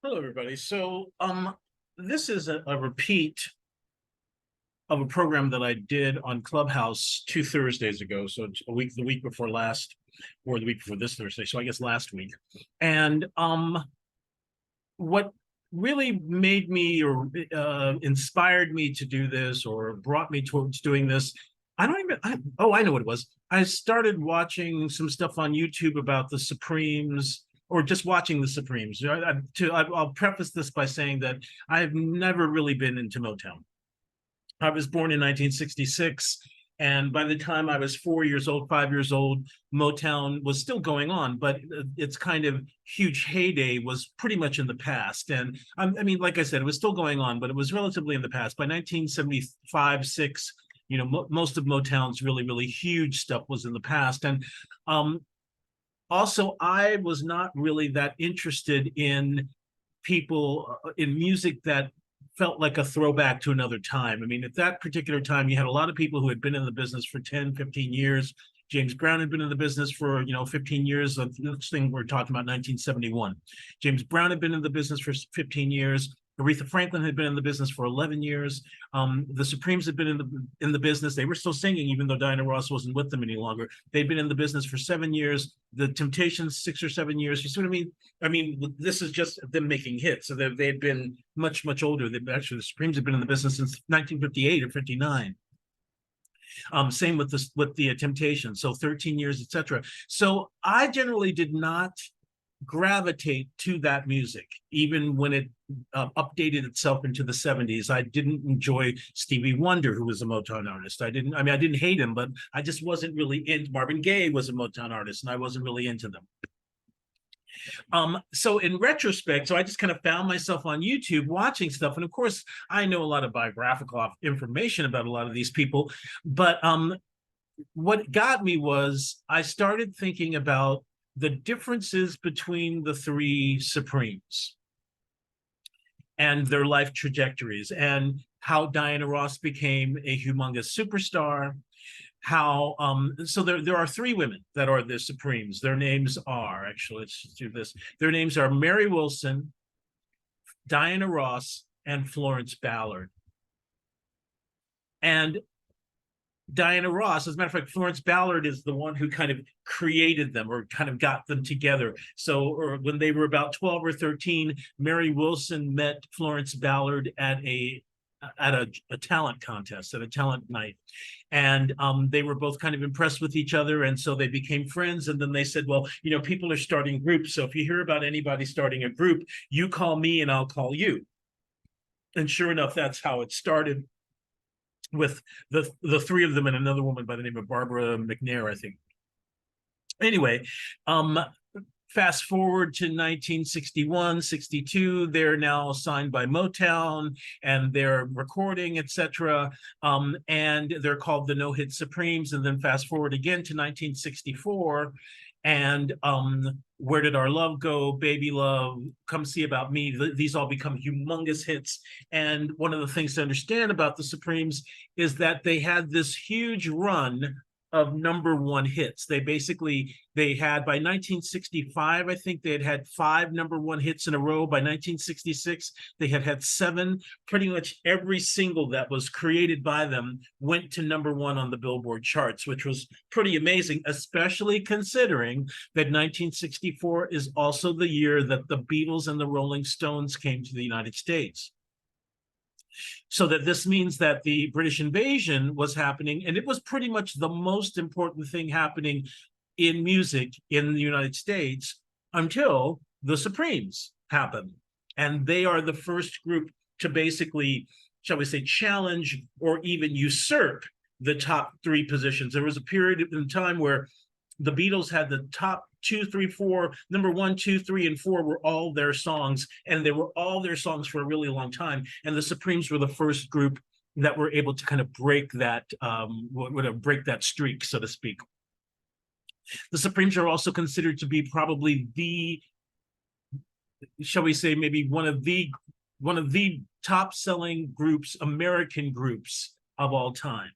Hello, everybody. This is a repeat of a program that I did on Clubhouse 2 Thursdays ago. So it's the week before last, or the week before this Thursday. So I guess last week. And what really made me or inspired me to do this, or brought me towards doing this, I know what it was. I started watching some stuff on YouTube about the Supremes, or just watching the Supremes. I'll preface this by saying that I've never really been into Motown. I was born in 1966, and by the time I was 4 years old, 5 years old, Motown was still going on, but its kind of huge heyday was pretty much in the past. And I mean, like I said, it was still going on, but it was relatively in the past. By 1975, six, most of Motown's really, really huge stuff was in the past. And um, also, I was not really that interested in people in music that felt like a throwback to another time. I mean, at that particular time, you had a lot of people who had been in the business for 10, 15 years. James Brown had been in the business for, 15 years. The next thing we're talking about, 1971. James Brown had been in the business for 15 years. Aretha Franklin had been in the business for 11 years. The Supremes had been in the business. They were still singing, even though Diana Ross wasn't with them any longer. They'd been in the business for 7 years. The Temptations, 6 or 7 years. You see what I mean? I mean, this is just them making hits. So they'd been much, much older. The Supremes have been in the business since 1958 or 59. Same with the Temptations. So 13 years, etc. So I generally did not gravitate to that music, even when it updated itself into the 70s. I didn't enjoy Stevie Wonder, who was a Motown artist. I didn't hate him, but I just wasn't really into. Marvin Gaye was a Motown artist, and I wasn't really into them. So in retrospect, so I just kind of found myself on YouTube watching stuff. And of course, I know a lot of biographical information about a lot of these people, but what got me was I started thinking about the differences between the three Supremes and their life trajectories, and how Diana Ross became a humongous superstar. So there are three women that are the Supremes. Their names are, actually, let's do this. Their names are Mary Wilson, Diana Ross, and Florence Ballard. And Diana Ross, as a matter of fact, Florence Ballard is the one who kind of created them, or kind of got them together. So, or when they were about 12 or 13, Mary Wilson met Florence Ballard at a talent contest, at a talent night. And they were both kind of impressed with each other. And so they became friends. And then they said, well, people are starting groups. So if you hear about anybody starting a group, you call me and I'll call you. And sure enough, that's how it started, with the three of them and another woman by the name of Barbara McNair, I think. Anyway, fast forward to 1961, 62, they're now signed by Motown, and they're recording, etc. And they're called the No Hit Supremes. And then fast forward again to 1964, and Where Did Our Love Go, Baby Love, Come See About Me. These all become humongous hits. And one of the things to understand about the Supremes is that they had this huge run of number one hits. They had, by 1965, I think they had 5 number one hits in a row. By 1966, they had 7. Pretty much every single that was created by them went to number one on the Billboard charts, which was pretty amazing, especially considering that 1964 is also the year that the Beatles and the Rolling Stones came to the United States. So that this means that the British invasion was happening, and it was pretty much the most important thing happening in music in the United States until the Supremes happened. And they are the first group to basically, shall we say, challenge or even usurp the top 3 positions. There was a period in time where the Beatles had the top 2, 3, 4, number 1, 2, 3, and 4 were all their songs, and they were all their songs for a really long time. And the Supremes were the first group that were able to kind of break that, break that streak, so to speak. The Supremes are also considered to be probably the, shall we say, maybe one of the top-selling groups, American groups of all time.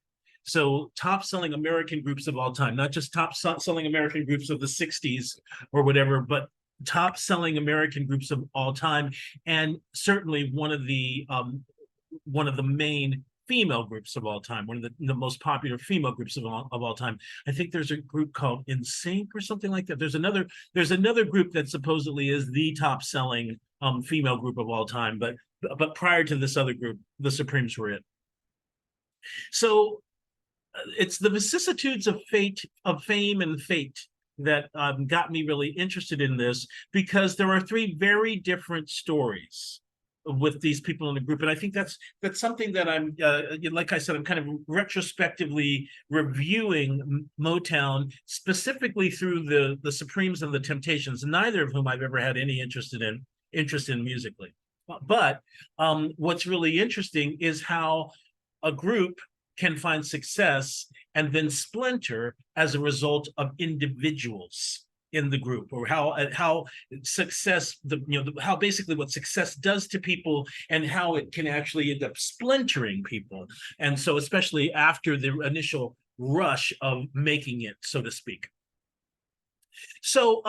So top-selling American groups of all time, not just top-selling American groups of the 60s or whatever, but top selling American groups of all time, and certainly one of the main female groups of all time, one of the most popular female groups of all time. I think there's a group called In Sync or something like that. There's another group that supposedly is the top selling female group of all time, but prior to this other group, the Supremes were it. So it's the vicissitudes of fate, of fame and fate, that got me really interested in this, because there are three very different stories with these people in the group, and I think that's something that I'm like I said, I'm kind of retrospectively reviewing Motown, specifically through the Supremes and the Temptations, neither of whom I've ever had any interest in musically. But what's really interesting is how a group can find success and then splinter as a result of individuals in the group, or how success, how basically what success does to people, and how it can actually end up splintering people. And so, especially after the initial rush of making it, so to speak. So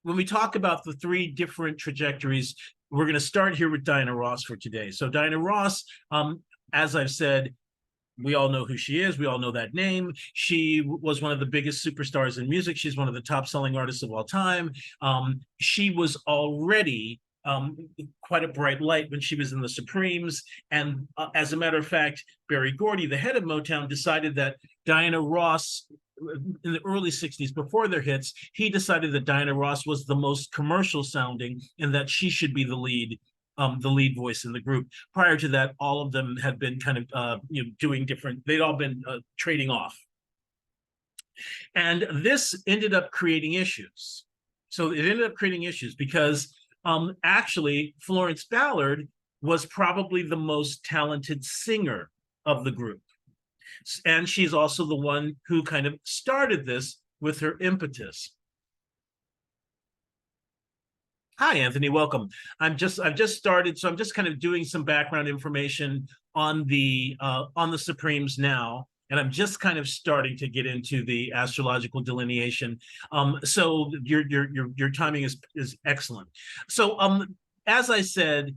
when we talk about the three different trajectories, we're going to start here with Diana Ross for today. So Diana Ross, as I've said, we all know who she is. We all know that name. She was one of the biggest superstars in music. She's one of the top selling artists of all time. She was already quite a bright light when she was in the Supremes. And as a matter of fact, Berry Gordy, the head of Motown, decided that Diana Ross, in the early 60s, before their hits, he decided that Diana Ross was the most commercial sounding and that she should be the lead voice in the group. Prior to that, all of them had been kind of doing different, they'd all been trading off. And this ended up creating issues. So it ended up creating issues because actually Florence Ballard was probably the most talented singer of the group. And she's also the one who kind of started this with her impetus. Hi, Anthony. Welcome. I've just started, so I'm just kind of doing some background information on the Supremes now, and I'm just kind of starting to get into the astrological delineation. So your timing is excellent. So as I said,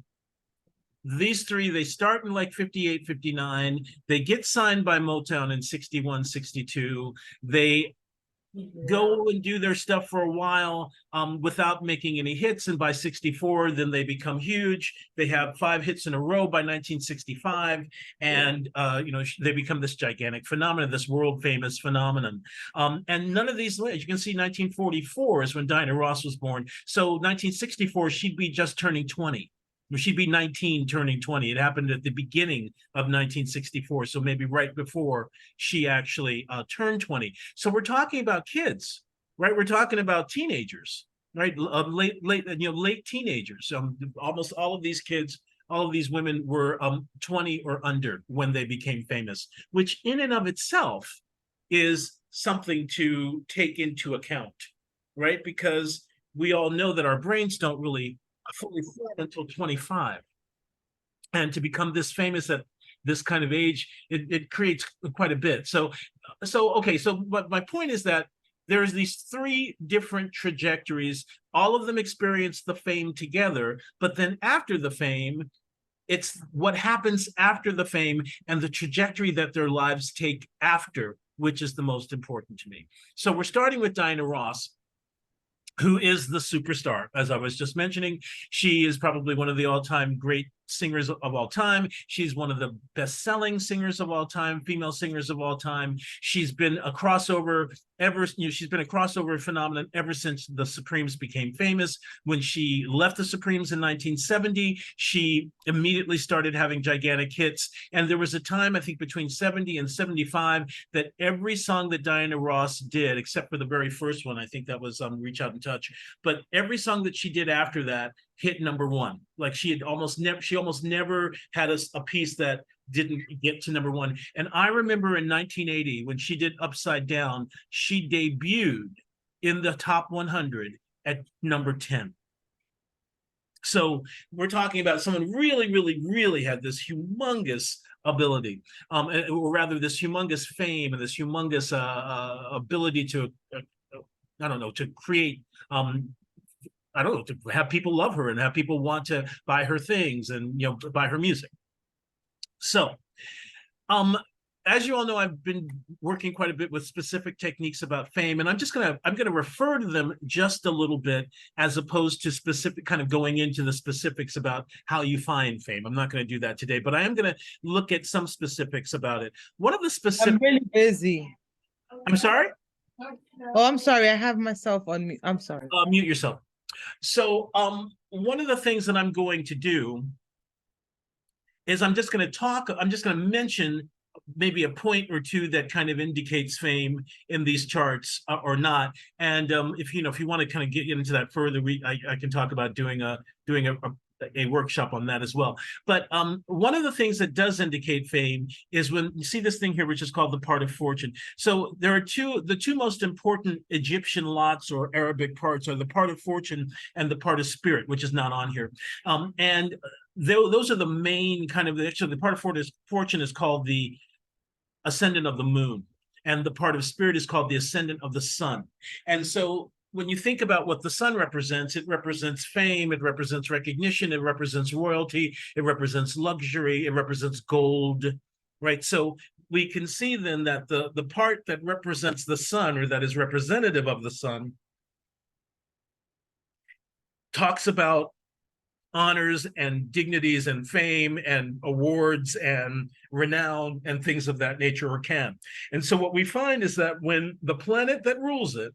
these three, they start in like 58, 59. They get signed by Motown in 61, 62. They go and do their stuff for a while without making any hits, and by 64 then they become huge. They have 5 hits in a row by 1965, and they become this gigantic phenomenon, this world famous phenomenon. And none of these, as you can see, 1944 is when Diana Ross was born, so 1964 she'd be just turning 20. She'd be 19 turning 20. It happened at the beginning of 1964, so maybe right before she actually turned 20. So we're talking about kids, right? We're talking about teenagers, right? Late teenagers. Almost all of these kids, all of these women were 20 or under when they became famous, which in and of itself is something to take into account, right? Because we all know that our brains don't really fully formed until 25, and to become this famous at this kind of age, it creates quite a bit. So but my point is that there's these 3 different trajectories. All of them experience the fame together, but then after the fame, it's what happens after the fame and the trajectory that their lives take after, which is the most important to me. So we're starting with Diana Ross, who is the superstar. As I was just mentioning, she is probably one of the all-time great singers of all time. She's one of the best-selling singers of all time, female singers of all time. She's been a crossover she's been a crossover phenomenon ever since the Supremes became famous. When she left the Supremes in 1970, she immediately started having gigantic hits. And there was a time, I think between 70 and 75, that every song that Diana Ross did, except for the very first one, I think that was Reach Out and Touch, but every song that she did after that hit #1. Like she almost never had a piece that didn't get to #1. And I remember in 1980 when she did Upside Down, she debuted in the top 100 at #10. So we're talking about someone really had this humongous ability, or rather this humongous fame and this humongous ability to I don't know, to create, I don't know, to have people love her and have people want to buy her things and, you know, buy her music. So, um, as you all know, I've been working quite a bit with specific techniques about fame, and I'm gonna refer to them just a little bit, as opposed to specific kind of going into the specifics about how you find fame. I'm not going to do that today, but I am going to look at some specifics about it. One of the specific. I'm really busy. I'm sorry. Oh, I'm sorry. I have myself on me. I'm sorry. Mute yourself. So, one of the things that I'm going to do is I'm just going to mention maybe a point or two that kind of indicates fame in these charts or not. And if you want to kind of get into that further, I can talk about doing a workshop on that as well. But one of the things that does indicate fame is when you see this thing here, which is called the part of fortune. So there are the two most important Egyptian lots or Arabic parts are the part of fortune and the part of spirit, which is not on here. And those are the main kind of, actually the part of fortune is called the ascendant of the moon, and the part of spirit is called the ascendant of the sun. And so when you think about what the sun represents, it represents fame, it represents recognition, it represents royalty, it represents luxury, it represents gold, right? So we can see then that the part that represents the sun, or that is representative of the sun, talks about honors and dignities and fame and awards and renown and things of that nature, or can. And so what we find is that when the planet that rules it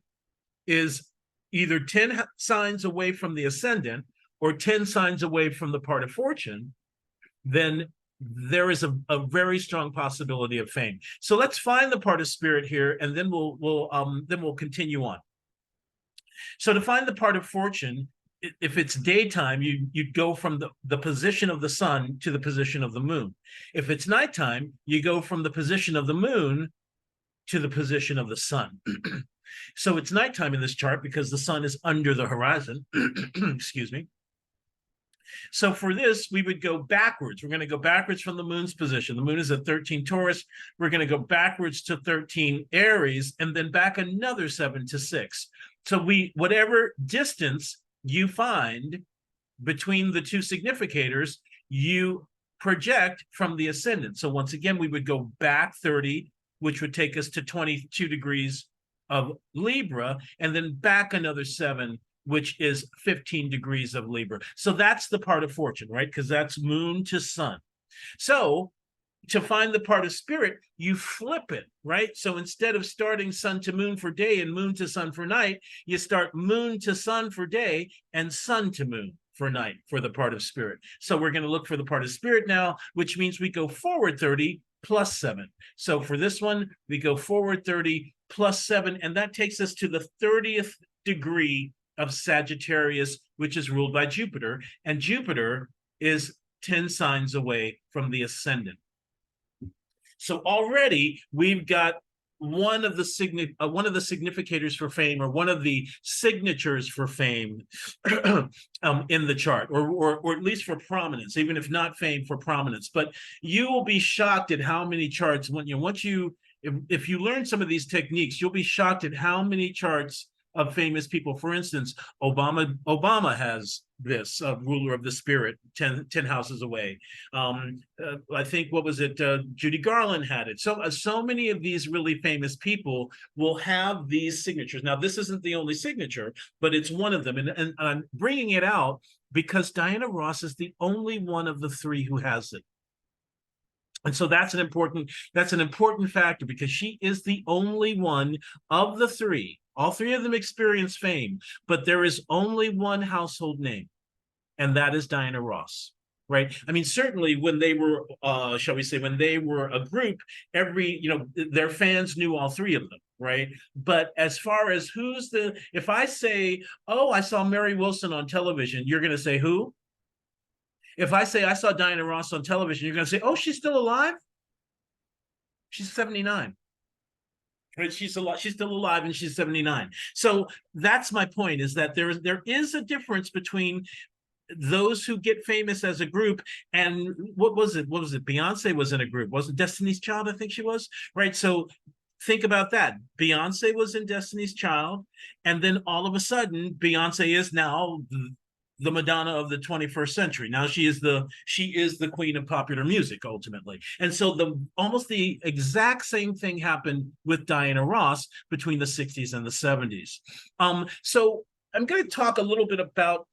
is either 10 signs away from the ascendant or 10 signs away from the part of fortune, then there is a very strong possibility of fame. So let's find the part of spirit here, and then we'll continue on. So to find the part of fortune, if it's daytime, you'd go from the position of the sun to the position of the moon. If it's nighttime, you go from the position of the moon to the position of the sun. So it's nighttime in this chart because the sun is under the horizon. Excuse me. So for this, we would go backwards. We're going to go backwards from the moon's position. The moon is at 13 Taurus. We're going to go backwards to 13 Aries, and then back another 7 to 6. So whatever distance you find between the two significators, you project from the ascendant. So once again, we would go back 30, which would take us to 22 degrees of Libra, and then back another 7, which is 15 degrees of Libra. So that's the part of fortune, right? Because that's moon to sun. So to find the part of spirit, you flip it, right? So instead of starting sun to moon for day and moon to sun for night, you start moon to sun for day and sun to moon for night for the part of spirit. So we're going to look for the part of spirit now, which means we go forward 30 plus 7. So for this one, we go forward 30 plus 7, and that takes us to the 30th degree of Sagittarius, which is ruled by Jupiter, and Jupiter is 10 signs away from the ascendant. So already we've got one of the significators for fame, or one of the signatures for fame in the chart, or at least for prominence, even if not fame, for prominence. But you will be shocked at how many charts, if you learn some of these techniques, you'll be shocked at how many charts of famous people. For instance, Obama has this ruler of the spirit 10 houses away. I think, what was it? Judy Garland had it. So many of these really famous people will have these signatures. Now, this isn't the only signature, but it's one of them. And I'm bringing it out because Diana Ross is the only one of the three who has it. And so that's an important factor, because she is the only one of the three. All three of them experience fame, but there is only one household name, and that is Diana Ross, right? I mean, certainly when they were, shall we say, when they were a group, their fans knew all three of them, right? But as far as if I say, oh, I saw Mary Wilson on television, you're going to say who? If I say I saw Diana Ross on television, you're going to say, oh, she's still alive? She's 79. Right? She's still alive, and she's 79. So that's my point, is that there is a difference between those who get famous as a group, and what was it? Beyonce was in a group. Wasn't Destiny's Child, I think she was, right? So think about that. Beyonce was in Destiny's Child, and then all of a sudden, Beyonce is now the Madonna of the 21st century. Now she is the queen of popular music ultimately. And so almost the exact same thing happened with Diana Ross between the 60s and the 70s. So I'm going to talk a little bit about,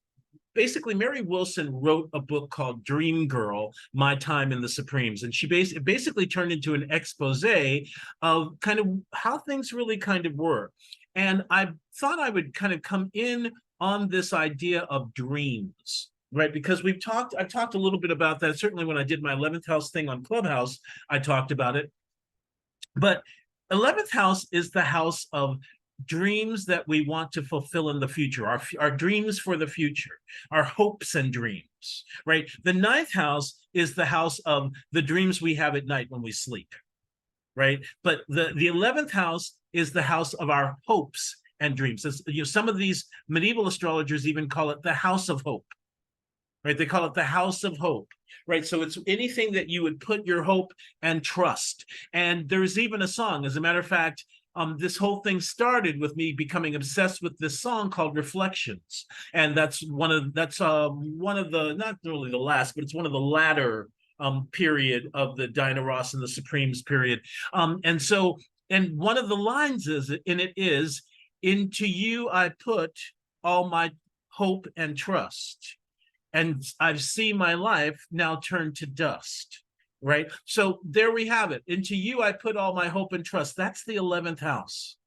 basically, Mary Wilson wrote a book called Dream Girl, My Time in the Supremes. And she basically turned into an expose of kind of how things really kind of were. And I thought I would kind of come in on this idea of dreams, right? Because I've talked a little bit about that. Certainly when I did my 11th house thing on Clubhouse, I talked about it. But 11th house is the house of dreams that we want to fulfill in the future, our dreams for the future, our hopes and dreams, right? The 9th house is the house of the dreams we have at night when we sleep, right? But the 11th house is the house of our hopes and dreams. Some of these medieval astrologers even call it the house of hope, right? They call it the house of hope, right? So it's anything that you would put your hope and trust. And there's even a song, as a matter of fact, this whole thing started with me becoming obsessed with this song called Reflections. And that's one of the, not really the last, but it's one of the latter period of the Diana Ross and the Supremes period. And one of the lines is, into you I put all my hope and trust, and I've seen my life now turn to dust. Right? So there we have it. Into you I put all my hope and trust. That's the 11th house.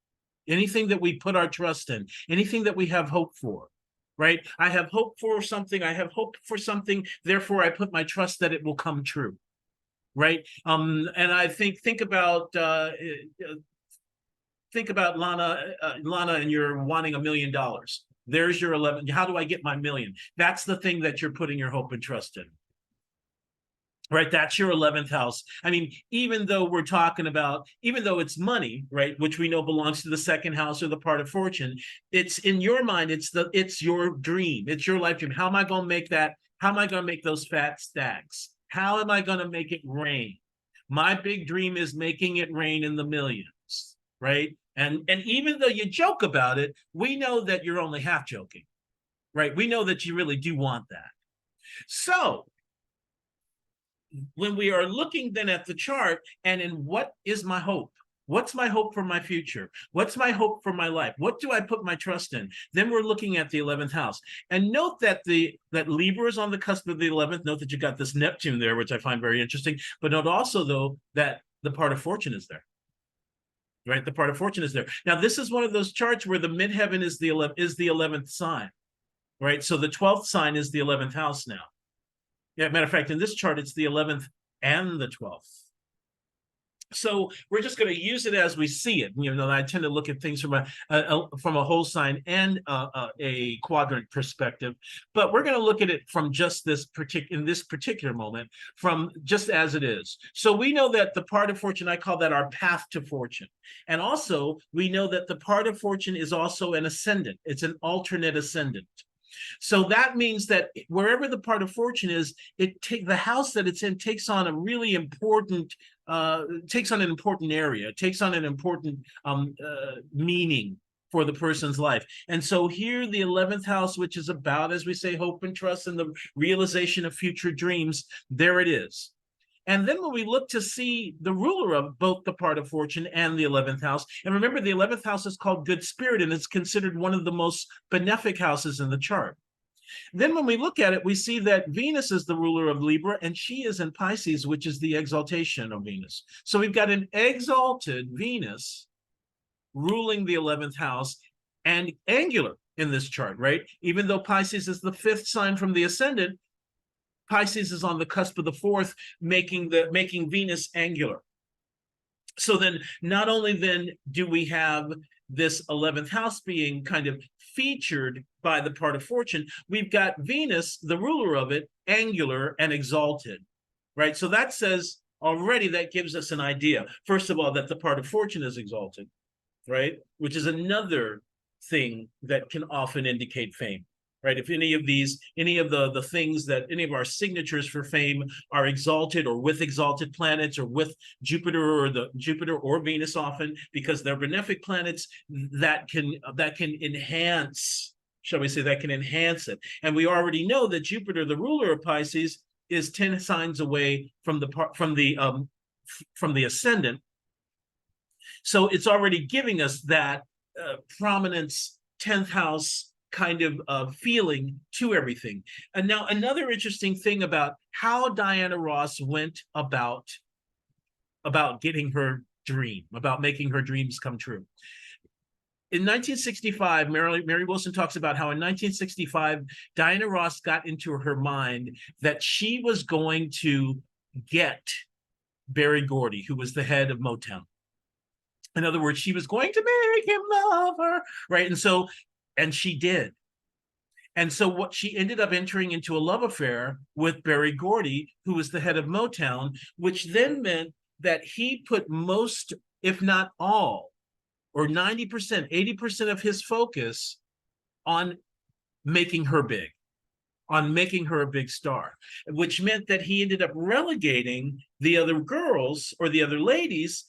Anything that we put our trust in, anything that we have hope for, right? I have hope for something. I have hope for something. Therefore, I put my trust that it will come true, right? And I think about Lana, and you're wanting $1 million. There's your 11. How do I get my million? That's the thing that you're putting your hope and trust in. Right, that's your 11th house. I mean, even though it's money, right, which we know belongs to the 2nd house or the part of fortune, it's in your mind, it's your dream, it's your life dream. How am I going to make that? How am I going to make those fat stacks? How am I going to make it rain? My big dream is making it rain in the millions, right? And even though you joke about it, we know that you're only half joking, right? We know that you really do want that. So when we are looking then at the chart and in what is my hope? What's my hope for my future? What's my hope for my life? What do I put my trust in? Then we're looking at the 11th house. And note that that Libra is on the cusp of the 11th. Note that you got this Neptune there, which I find very interesting. But note also, though, that the part of fortune is there. Right? The part of fortune is there. Now, this is one of those charts where the midheaven is the 11th sign. Right? So the 12th sign is the 11th house now. Yeah, matter of fact, in this chart, it's the 11th and the 12th. So we're just going to use it as we see it. I tend to look at things from a whole sign and a quadrant perspective, but we're going to look at it from just this particular moment, from just as it is. So we know that the part of fortune, I call that our path to fortune, and also we know that the part of fortune is also an ascendant. It's an alternate ascendant. So that means that wherever the part of fortune is, the house that it's in takes on a really important, takes on an important area, takes on an important meaning for the person's life. And so here, the 11th house, which is about, as we say, hope and trust and the realization of future dreams, there it is. And then when we look to see the ruler of both the part of fortune and the 11th house, and remember, the 11th house is called good spirit, and it's considered one of the most benefic houses in the chart. Then when we look at it, we see that Venus is the ruler of Libra, and she is in Pisces, which is the exaltation of Venus. So we've got an exalted Venus ruling the 11th house and angular in this chart, right? Even though Pisces is the 5th sign from the ascendant, Pisces is on the cusp of the 4th, making Venus angular. So then, not only then do we have this 11th house being kind of featured by the part of fortune, we've got Venus, the ruler of it, angular and exalted, right? So that says already, that gives us an idea, first of all, that the part of fortune is exalted, right? Which is another thing that can often indicate fame. right? If any of the things that any of our signatures for fame are exalted or with exalted planets or with Jupiter or Venus often, because they're benefic planets that can enhance, shall we say, that can enhance it. And we already know that Jupiter, the ruler of Pisces, is 10 signs away from the ascendant. So it's already giving us that prominence, 10th house kind of feeling to everything. And now another interesting thing about how Diana Ross went about getting her dream, about making her dreams come true. In 1965, Mary Wilson talks about how in 1965, Diana Ross got into her mind that she was going to get Berry Gordy, who was the head of Motown. In other words, she was going to make him love her, right? And she did. And so what she ended up entering into a love affair with Berry Gordy, who was the head of Motown, which then meant that he put most, if not all, or 90%, 80% of his focus on making her big, on making her a big star, which meant that he ended up relegating the other girls or the other ladies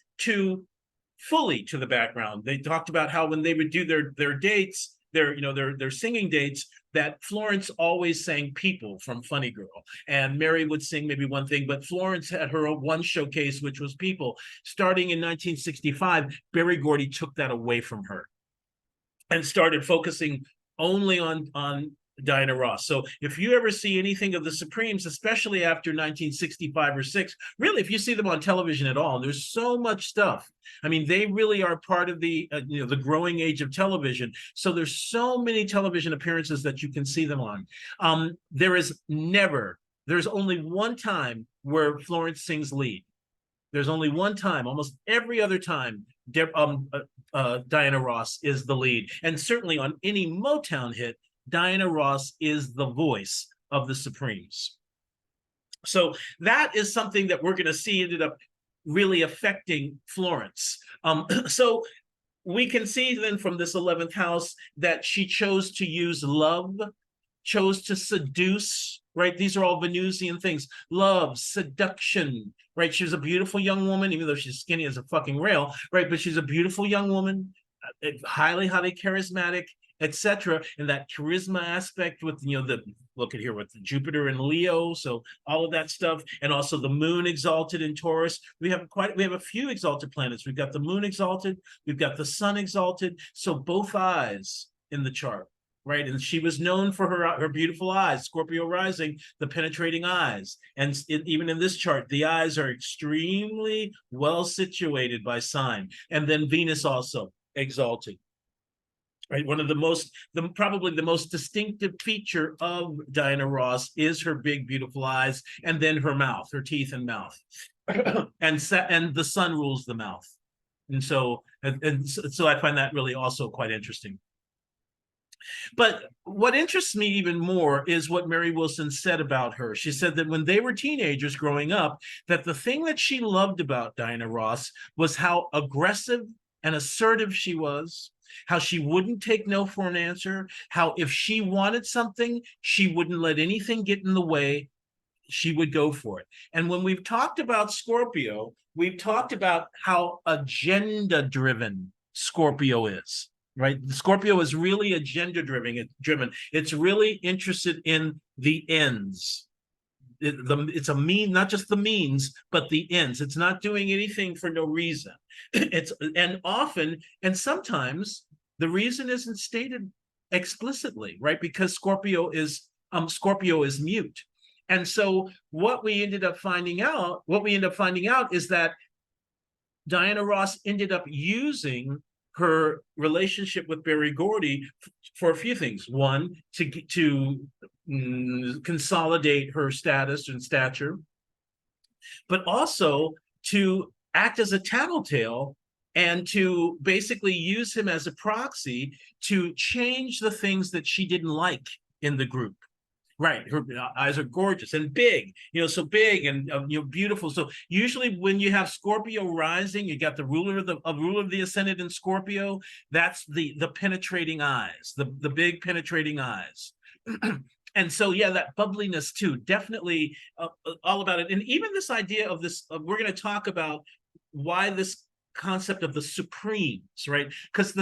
fully to the background. They talked about how when they would do their dates, their singing dates, that Florence always sang People from Funny Girl, and Mary would sing maybe one thing, but Florence had her one showcase, which was People. Starting in 1965, Berry Gordy took that away from her and started focusing only on Diana Ross. So if you ever see anything of the Supremes, especially after 1965 or 6, really, if you see them on television at all, there's so much stuff. I mean, they really are part of the the growing age of television. So there's so many television appearances that you can see them on. There's only one time where Florence sings lead. There's only one time. Almost every other time, Diana Ross is the lead. And certainly on any Motown hit, Diana Ross is the voice of the Supremes. So that is something that we're going to see ended up really affecting Florence. So we can see then from this 11th house that she chose to use love, chose to seduce, right? These are all Venusian things. Love, seduction, right? She was a beautiful young woman, even though she's skinny as a fucking rail, right? But she's a beautiful young woman, highly, highly charismatic, etc. And that charisma aspect with look at here with the Jupiter and Leo, so all of that stuff, and also the moon exalted in Taurus. We have a few exalted planets. We've got the moon exalted, we've got the sun exalted, so both eyes in the chart, right? And she was known for her beautiful eyes, Scorpio rising, the penetrating eyes. And even in this chart, the eyes are extremely well situated by sign. And then Venus also exalted. Right, one of probably the most distinctive feature of Diana Ross is her big, beautiful eyes, and then her mouth, her teeth and mouth, and the sun rules the mouth, and so I find that really also quite interesting. But what interests me even more is what Mary Wilson said about her. She said that when they were teenagers growing up, that the thing that she loved about Diana Ross was how aggressive and assertive she was, how she wouldn't take no for an answer, how if she wanted something, she wouldn't let anything get in the way, she would go for it. And when we've talked about Scorpio, we've talked about how agenda-driven Scorpio is, right? Scorpio is really agenda-driven. It's really interested in the ends. It's a mean, not just the means, but the ends. It's not doing anything for no reason. And sometimes the reason isn't stated explicitly, right? Because Scorpio is mute. And so what we end up finding out is that Diana Ross ended up using her relationship with Berry Gordy for a few things. One, to consolidate her status and stature, but also to act as a tattletale and to basically use him as a proxy to change the things that she didn't like in the group. Right, her eyes are gorgeous and big, so big and beautiful. So usually when you have Scorpio rising, you got the ruler of the ascendant in Scorpio. That's the penetrating eyes, the big penetrating eyes. And so, yeah, that bubbliness too, definitely all about it. And even this idea of this, we're going to talk about why this concept of the supremes, right? Because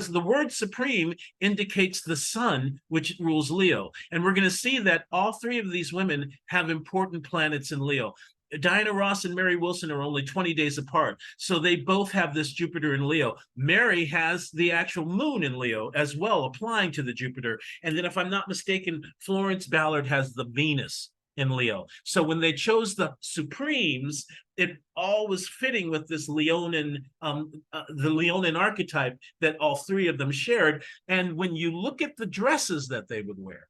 the word supreme indicates the sun, which rules Leo. And we're going to see that all three of these women have important planets in Leo. Diana Ross and Mary Wilson are only 20 days apart. So they both have this Jupiter in Leo. Mary has the actual moon in Leo as well, applying to the Jupiter. And then if I'm not mistaken, Florence Ballard has the Venus in Leo. So when they chose the Supremes, it all was fitting with this Leonin, the Leonin archetype that all three of them shared. And when you look at the dresses that they would wear,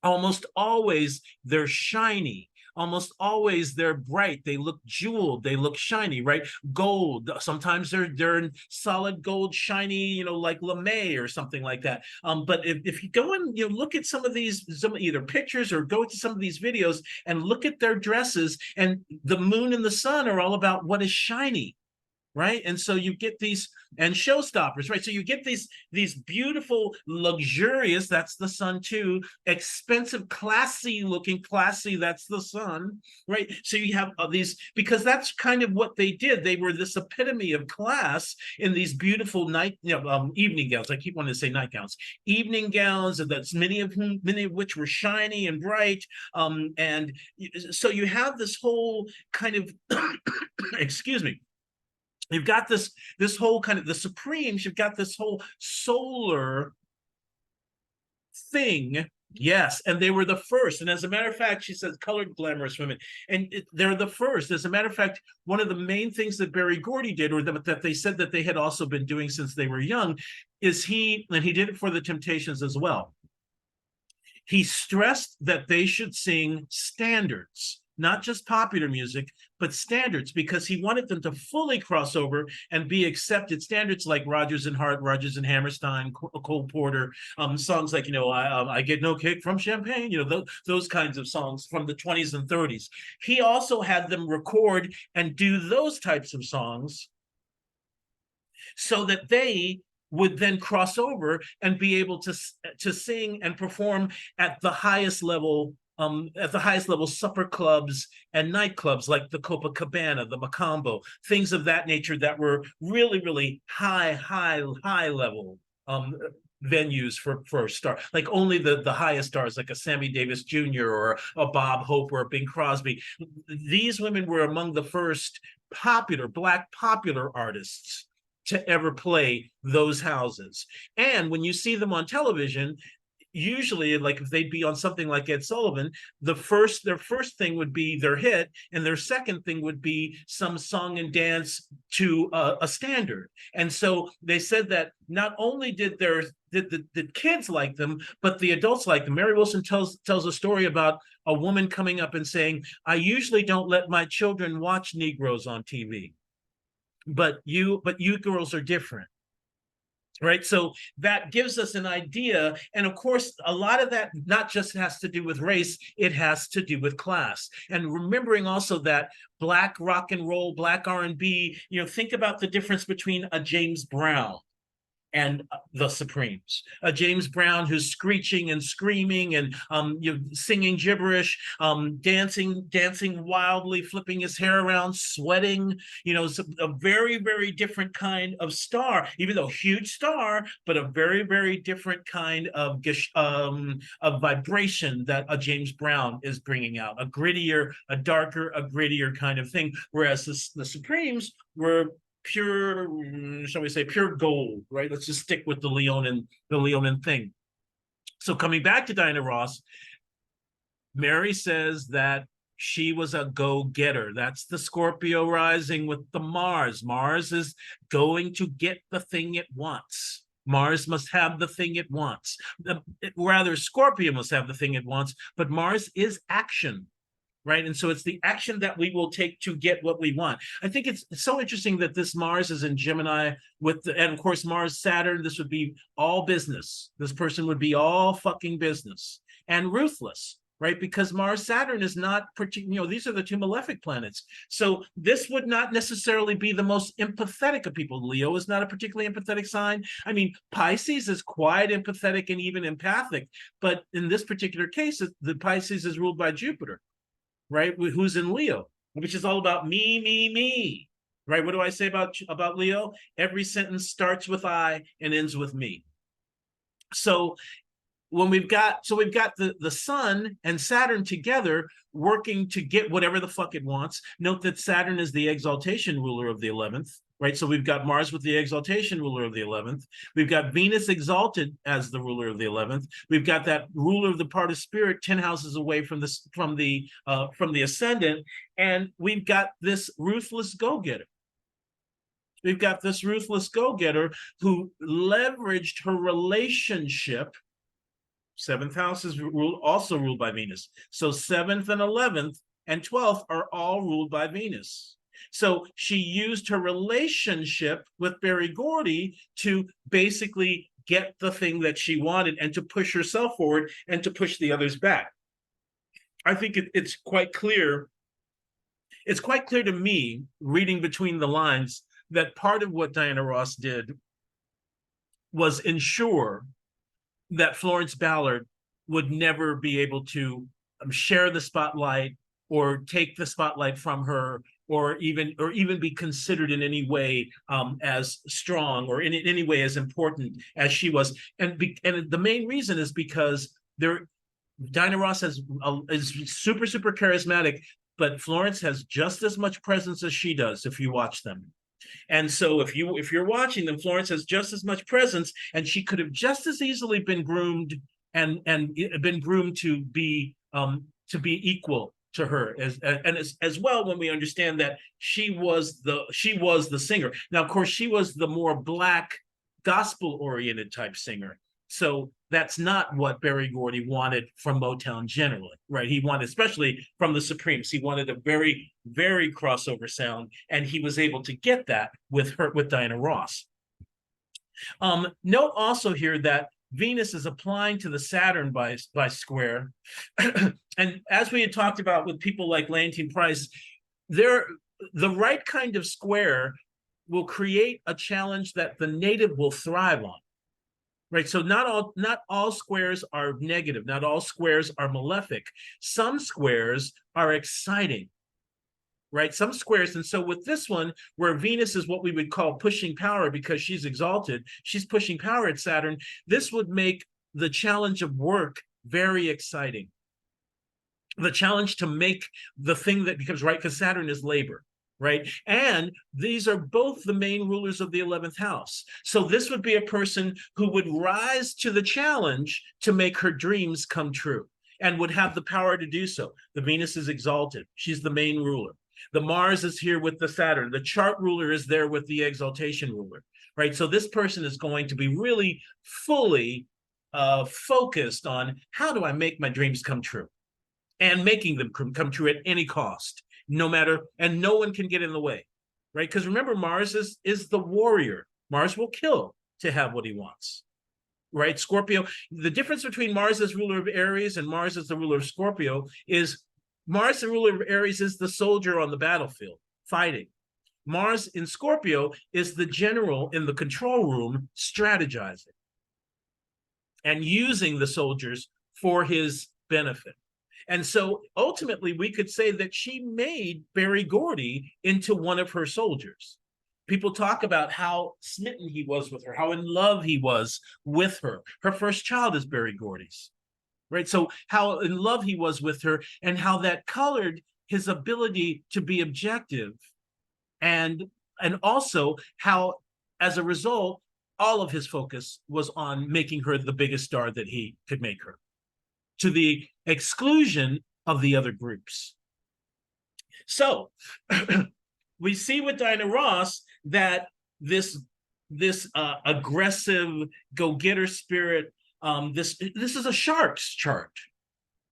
almost always they're shiny. Almost always they're bright. They look jeweled. They look shiny, right? Gold. Sometimes they're in solid gold, shiny, like LeMay or something like that. But if you go and look at some either pictures or go to some of these videos and look at their dresses, and the moon and the sun are all about what is shiny. Right. And so you get these, and showstoppers, right? So you get these beautiful, luxurious, that's the sun too, expensive, classy, that's the sun, right? So you have these, because that's kind of what they did. They were this epitome of class in these beautiful evening gowns. I keep wanting to say nightgowns, evening gowns, and that's many of which were shiny and bright. And so you have this whole kind of, excuse me, you've got this whole kind of the Supremes, you've got this whole solar thing. Yes, and they were the first. And as a matter of fact, she says colored glamorous women. And they're the first. As a matter of fact, one of the main things that Berry Gordy did, or that they said that they had also been doing since they were young, is he did it for the Temptations as well. He stressed that they should sing standards, not just popular music, but standards, because he wanted them to fully cross over and be accepted. Standards like Rodgers and Hart, Rodgers and Hammerstein, Cole Porter, songs like, I Get No Kick from Champagne, those kinds of songs from the 20s and 30s. He also had them record and do those types of songs so that they would then cross over and be able to sing and perform at the highest level supper clubs and nightclubs like the Copacabana, the Macambo, things of that nature that were really, really high level venues for a star. Like only the highest stars, like a Sammy Davis Jr. or a Bob Hope or a Bing Crosby. These women were among the first Black popular artists to ever play those houses. And when you see them on television, usually, like if they'd be on something like Ed Sullivan, their first thing would be their hit, and their second thing would be some song and dance to a standard. And so they said that not only did the kids like them, but the adults like them. Mary Wilson tells a story about a woman coming up and saying, "I usually don't let my children watch Negroes on TV, but you girls are different." Right. So that gives us an idea. And of course, a lot of that not just has to do with race, it has to do with class. And remembering also that Black rock and roll, Black R&B, think about the difference between a James Brown and the Supremes. James Brown, who's screeching and screaming and singing gibberish, dancing wildly, flipping his hair around, sweating. It's a very, very different kind of star, even though huge star, but a very, very different kind of vibration that a James Brown is bringing out. A grittier, a darker, a grittier kind of thing. Whereas the Supremes were pure, shall we say, pure gold, right? Let's just stick with the Leonin thing. So coming back to Diana Ross, Mary says that she was a go-getter. That's the Scorpio rising with the Mars. Mars is going to get the thing it wants. Mars must have the thing it wants. Rather, Scorpio must have the thing it wants, but Mars is action. Right. And so it's the action that we will take to get what we want. I think it's so interesting that this Mars is in Gemini and of course, Mars, Saturn, this would be all business. This person would be all fucking business and ruthless. right? Because Mars Saturn is not, these are the two malefic planets. So this would not necessarily be the most empathetic of people. Leo is not a particularly empathetic sign. I mean, Pisces is quite empathetic and even empathic, but in this particular case, the Pisces is ruled by Jupiter, right? Who's in Leo, which is all about me, right? What do I say about Leo? Every sentence starts with I and ends with me. So when we've got the sun and Saturn together working to get whatever the fuck it wants. Note that Saturn is the exaltation ruler of the 11th, right? So we've got Mars with the exaltation ruler of the 11th. We've got Venus exalted as the ruler of the 11th. We've got that ruler of the part of spirit 10 houses away from the ascendant, and we've got this ruthless go-getter. We've got this ruthless go-getter who leveraged her relationship. Seventh house is also ruled by Venus. So 7th and 11th and 12th are all ruled by Venus. So she used her relationship with Berry Gordy to basically get the thing that she wanted and to push herself forward and to push the others back. I think it's quite clear. It's quite clear to me, reading between the lines, that part of what Diana Ross did was ensure that Florence Ballard would never be able to share the spotlight or take the spotlight from her, or even be considered in any way as strong or in any way as important as she was. And the main reason is because Diana Ross is super charismatic, but Florence has just as much presence as she does if you watch them. And so if you're watching them, Florence has just as much presence, and she could have just as easily been groomed and been groomed to be equal to her as well, when we understand that she was the singer. Now, of course, she was the more Black gospel oriented type singer. So that's not what Berry Gordy wanted from Motown generally, right? He wanted, especially from the Supremes, he wanted a very, very crossover sound, and he was able to get that with Diana Ross. Note also here that Venus is applying to the Saturn by square. And as we had talked about with people like Leontyne Price, the right kind of square will create a challenge that the native will thrive on. Right, so not all squares are negative. Not all squares are malefic. Some squares are exciting, right? Some squares, and so with this one, where Venus is what we would call pushing power because she's exalted, she's pushing power at Saturn. This would make the challenge of work very exciting. The challenge to make the thing that becomes right, because Saturn is labor. Right. And these are both the main rulers of the 11th house. So this would be a person who would rise to the challenge to make her dreams come true and would have the power to do so. The Venus is exalted. She's the main ruler. The Mars is here with the Saturn. The chart ruler is there with the exaltation ruler. Right. So this person is going to be really fully focused on how do I make my dreams come true, and making them come true at any cost. No matter, and no one can get in the way, right? Because remember, Mars is the warrior. Mars will kill to have what he wants, right? Scorpio, the difference between Mars as ruler of Aries and Mars as the ruler of Scorpio is Mars, the ruler of Aries, is the soldier on the battlefield fighting. Mars in Scorpio is the general in the control room strategizing and using the soldiers for his benefit. And so ultimately, we could say that she made Berry Gordy into one of her soldiers. People talk about how smitten he was with her, how in love he was with her. Her first child is Berry Gordy's, right? So how in love he was with her, and how that colored his ability to be objective, and also how, as a result, all of his focus was on making her the biggest star that he could make her, to the exclusion of the other groups. So we see with Diana Ross that this aggressive go-getter spirit, this is a shark's chart.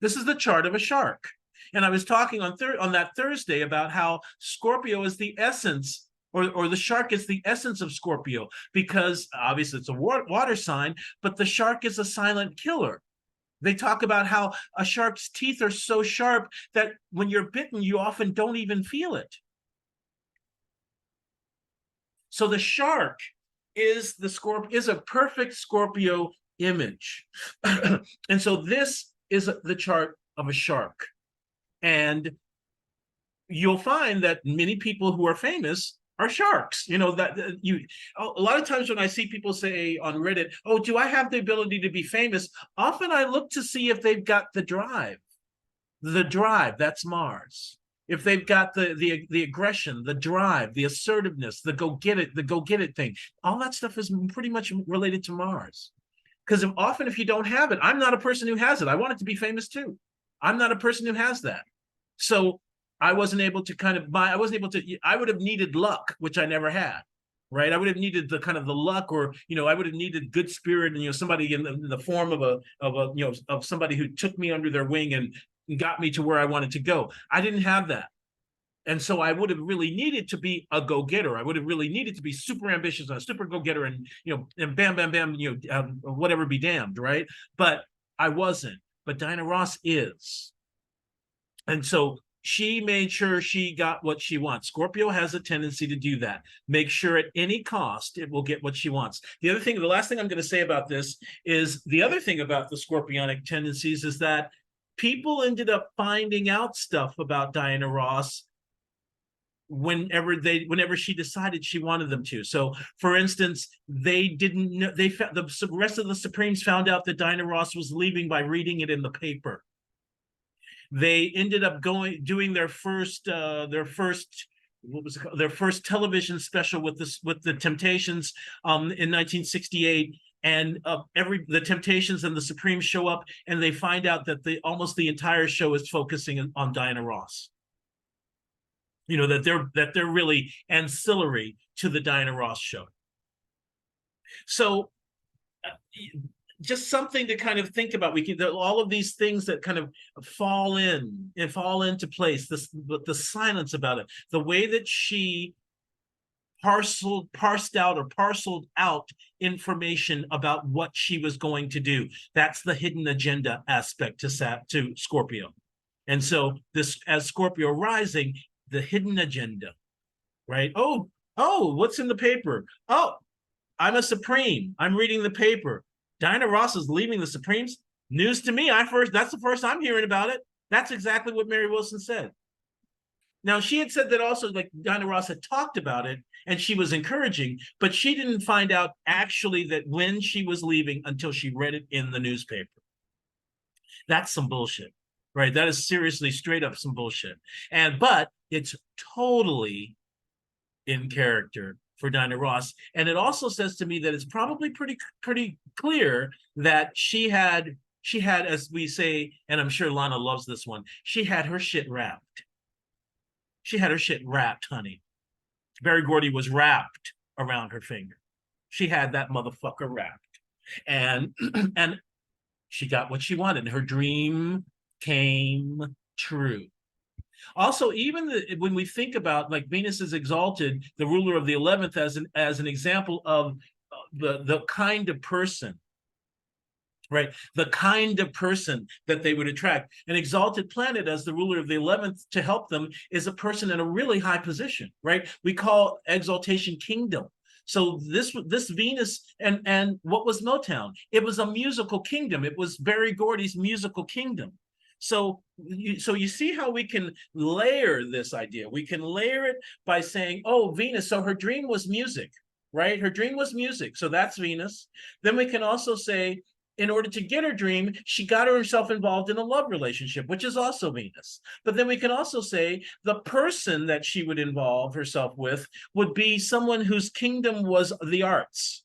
This is the chart of a shark. And I was talking on that Thursday about how Scorpio is the essence, or the shark is the essence of Scorpio, because obviously it's a water sign, but the shark is a silent killer. They talk about how a shark's teeth are so sharp that when you're bitten, you often don't even feel it. So the shark is a perfect Scorpio image. And so this is the chart of a shark. And you'll find that many people who are famous are sharks. You know, that a lot of times when I see people say on Reddit, oh, do I have the ability to be famous? Often I look to see if they've got the drive. The drive, that's Mars. If they've got the aggression, the drive, the assertiveness, the go get it thing, all that stuff is pretty much related to Mars. Because often if you don't have it, I'm not a person who has it. I want it to be famous too. I'm not a person who has that. So I wasn't able to I would have needed luck, which I never had. Right. I would have needed the kind of the luck, or, I would have needed good spirit and, somebody in the form of somebody who took me under their wing and got me to where I wanted to go. I didn't have that. And so I would have really needed to be a go-getter. I would have really needed to be super ambitious and a super go-getter and, and bam, bam, bam, whatever be damned. Right. But I wasn't. But Diana Ross is. And so she made sure she got what she wants. Scorpio has a tendency to do that. Make sure at any cost it will get what she wants. The last thing I'm going to say about this is the other thing about the Scorpionic tendencies is that people ended up finding out stuff about Diana Ross whenever she decided she wanted them to. So, for instance, they didn't know, the rest of the Supremes found out that Diana Ross was leaving by reading it in the paper. They ended up doing their first television special with the Temptations in 1968, and the Temptations and the Supremes show up, and they find out that almost the entire show is focusing on Diana Ross. That they're really ancillary to the Diana Ross show. So just something to kind of think about. All of these things that kind of fall into place. The silence about it, the way that she parceled out information about what she was going to do. That's the hidden agenda aspect to Scorpio. And so this, as Scorpio rising, the hidden agenda, right? Oh, what's in the paper? Oh, I'm a Supreme. I'm reading the paper. Diana Ross is leaving the Supremes. News to me. That's the first I'm hearing about it. That's exactly what Mary Wilson said. Now, she had said that also, like, Diana Ross had talked about it and she was encouraging, but she didn't find out actually that when she was leaving until she read it in the newspaper. That's some bullshit, right? That is seriously straight up some bullshit. But it's totally in character for Diana Ross. And it also says to me that it's probably pretty clear that she had, as we say, and I'm sure Lana loves this one, she had her shit wrapped. She had her shit wrapped, honey. Berry Gordy was wrapped around her finger. She had that motherfucker wrapped. And she got what she wanted. Her dream came true. Also, even when we think about, like, Venus is exalted, the ruler of the 11th, as an example of the kind of person, right? The kind of person that they would attract. An exalted planet as the ruler of the 11th to help them is a person in a really high position, right? We call exaltation kingdom. So this Venus, and what was Motown? It was a musical kingdom. It was Berry Gordy's musical kingdom. So you see how we can layer this idea. We can layer it by saying, oh, Venus, so her dream was music, right? Her dream was music. So that's Venus. Then we can also say, in order to get her dream, she got herself involved in a love relationship, which is also Venus. But then we can also say the person that she would involve herself with would be someone whose kingdom was the arts,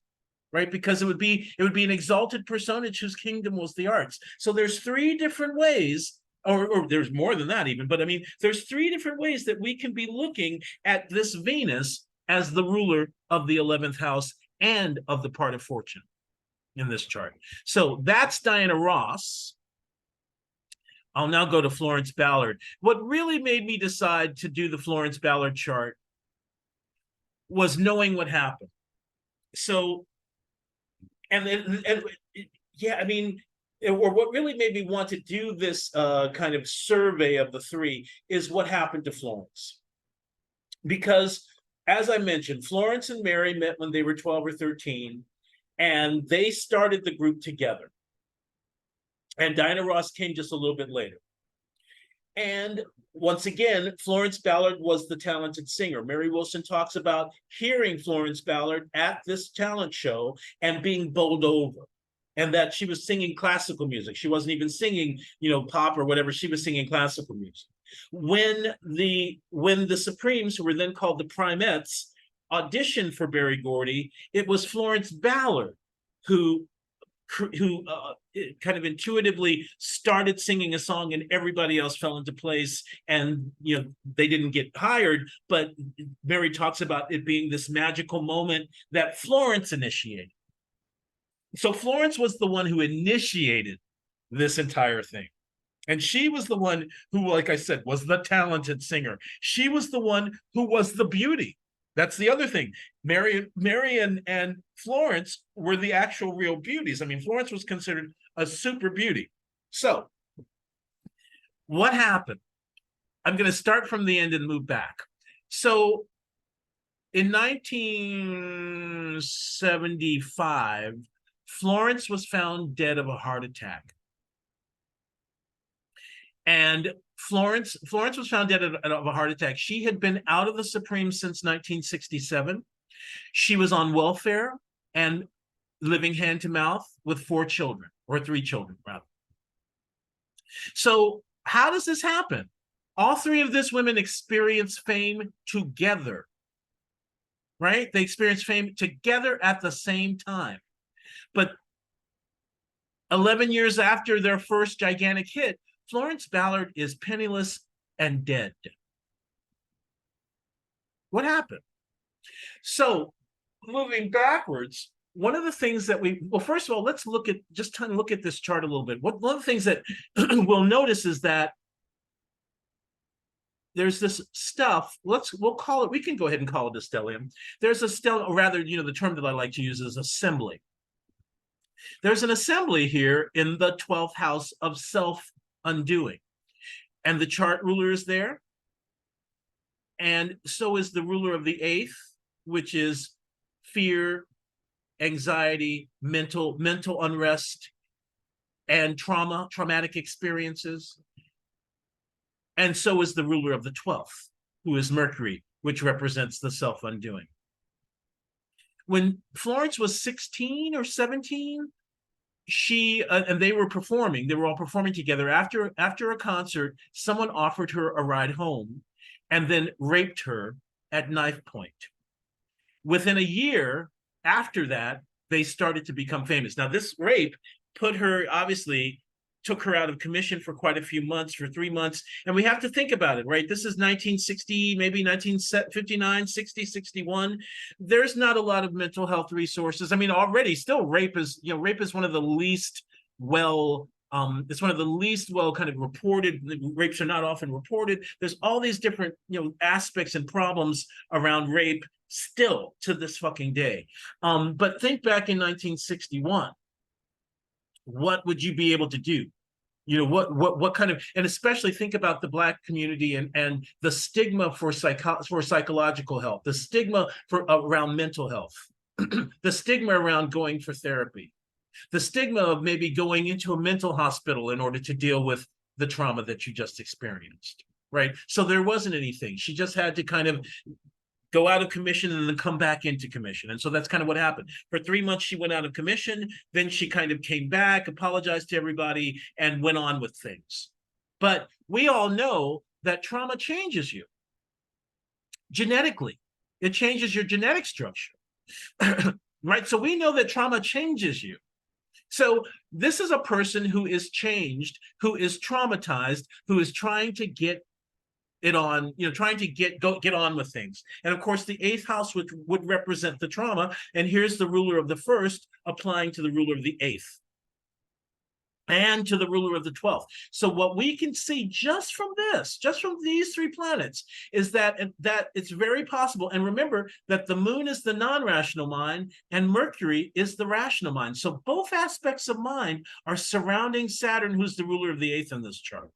right? Because it would be an exalted personage whose kingdom was the arts. So there's three different ways, or there's more than that even, but I mean, there's three different ways that we can be looking at this Venus as the ruler of the 11th house and of the part of fortune in this chart. So that's Diana Ross. I'll now go to Florence Ballard. What really made me decide to do the Florence Ballard chart was knowing what happened. So, yeah, I mean, or what really made me want to do this kind of survey of the three is what happened to Florence. Because, as I mentioned, Florence and Mary met when they were 12 or 13, and they started the group together. And Diana Ross came just a little bit later. And once again, Florence Ballard was the talented singer. Mary Wilson talks about hearing Florence Ballard at this talent show and being bowled over, and that she was singing classical music. She wasn't even singing, pop or whatever. She was singing classical music. When the Supremes, who were then called the Primettes, auditioned for Berry Gordy, it was Florence Ballard who kind of intuitively started singing a song, and everybody else fell into place, and they didn't get hired, but Mary talks about it being this magical moment that Florence initiated. So Florence was the one who initiated this entire thing, and she was the one who, like I said, was the talented singer. She was the one who was the beauty. That's the other thing. Mary and Florence were the actual real beauties. I mean, Florence was considered a super beauty. So what happened? I'm going to start from the end and move back. So in 1975, Florence was found dead of a heart attack. And Florence was found dead of a heart attack. She had been out of the Supremes since 1967. She was on welfare and living hand to mouth with 4 children, or 3 children, rather. So how does this happen? All 3 of these women experience fame together, right? They experience fame together at the same time. But 11 years after their first gigantic hit, Florence Ballard is penniless and dead. What happened? So, moving backwards, one of the things that first of all, let's look at this chart a little bit. One of the things that we'll notice is that there's this stuff. We'll call it. We can go ahead and call it a stellium. There's a stellium, or rather, the term that I like to use is assembly. There's an assembly here in the 12th house of self-undoing, and the chart ruler is there, and so is the ruler of the 8th, which is fear, anxiety, mental unrest, and traumatic experiences. And so is the ruler of the 12th, who is Mercury, which represents the self-undoing. When Florence was 16 or 17, she and they were all performing together. After a concert, someone offered her a ride home and then raped her at knife point. Within a year after that, they started to become famous. Now, this rape took her out of commission for quite a few months, for 3 months. And we have to think about it, right? This is 1960, maybe 1959, 60, 61. There's not a lot of mental health resources. I mean, already still rape is one of the least it's one of the least well kind of reported. Rapes are not often reported. There's all these different, aspects and problems around rape still to this fucking day. But think back in 1961. What would you be able to do? What kind of, and especially think about the Black community and the stigma for psychological health, the stigma around mental health, the stigma around going for therapy, the stigma of maybe going into a mental hospital in order to deal with the trauma that you just experienced, right? So there wasn't anything. She just had to kind of go out of commission and then come back into commission. And so that's kind of what happened. For 3 months, she went out of commission. Then she kind of came back, apologized to everybody, and went on with things. But we all know that trauma changes you genetically. It changes your genetic structure, right? So we know that trauma changes you. So this is a person who is changed, who is traumatized, who is trying to get it on, trying to get on with things. And of course, the 8th house would represent the trauma. And here's the ruler of the 1st applying to the ruler of the 8th. and to the ruler of the 12th. So what we can see just from this, just from these three planets, is that it's very possible. And remember that the moon is the non-rational mind and Mercury is the rational mind. So both aspects of mind are surrounding Saturn, who's the ruler of the 8th in this chart.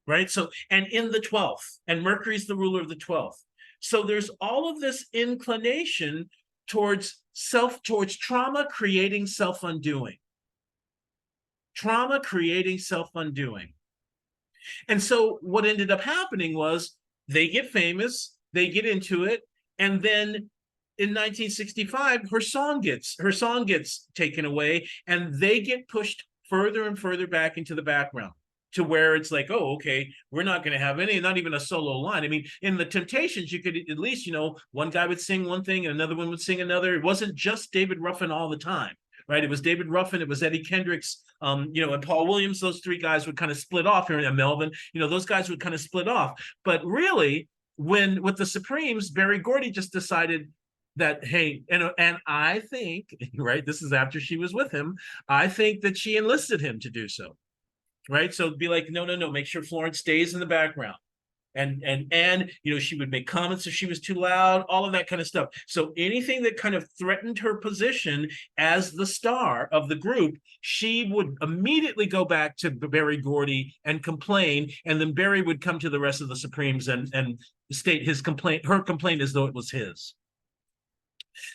Right? So, and in the 12th, and Mercury's the ruler of the 12th. So there's all of this inclination towards trauma creating self-undoing. Trauma creating self-undoing. And so what ended up happening was they get famous, they get into it, and then in 1965, her song gets taken away, and they get pushed further and further back into the background, to where it's like, oh, okay, we're not going to have any, not even a solo line. I mean, in the Temptations, you could at least, you know, one guy would sing one thing and another one would sing another. It wasn't just David Ruffin all the time. Right, it was David Ruffin, it was Eddie Kendricks, you know, and Paul Williams. Those three guys would kind of split off here, and Melvin. You know, those guys would kind of split off. But really, when with the Supremes, Berry Gordy just decided that, hey, and I think, right, this is after she was with him. I think that she enlisted him to do so. Right, so it'd be like, no, make sure Florence stays in the background. And you know, she would make comments if she was too loud, all of that kind of stuff. So anything that kind of threatened her position as the star of the group, she would immediately go back to Berry Gordy and complain, and then Berry would come to the rest of the Supremes and state her complaint as though it was his.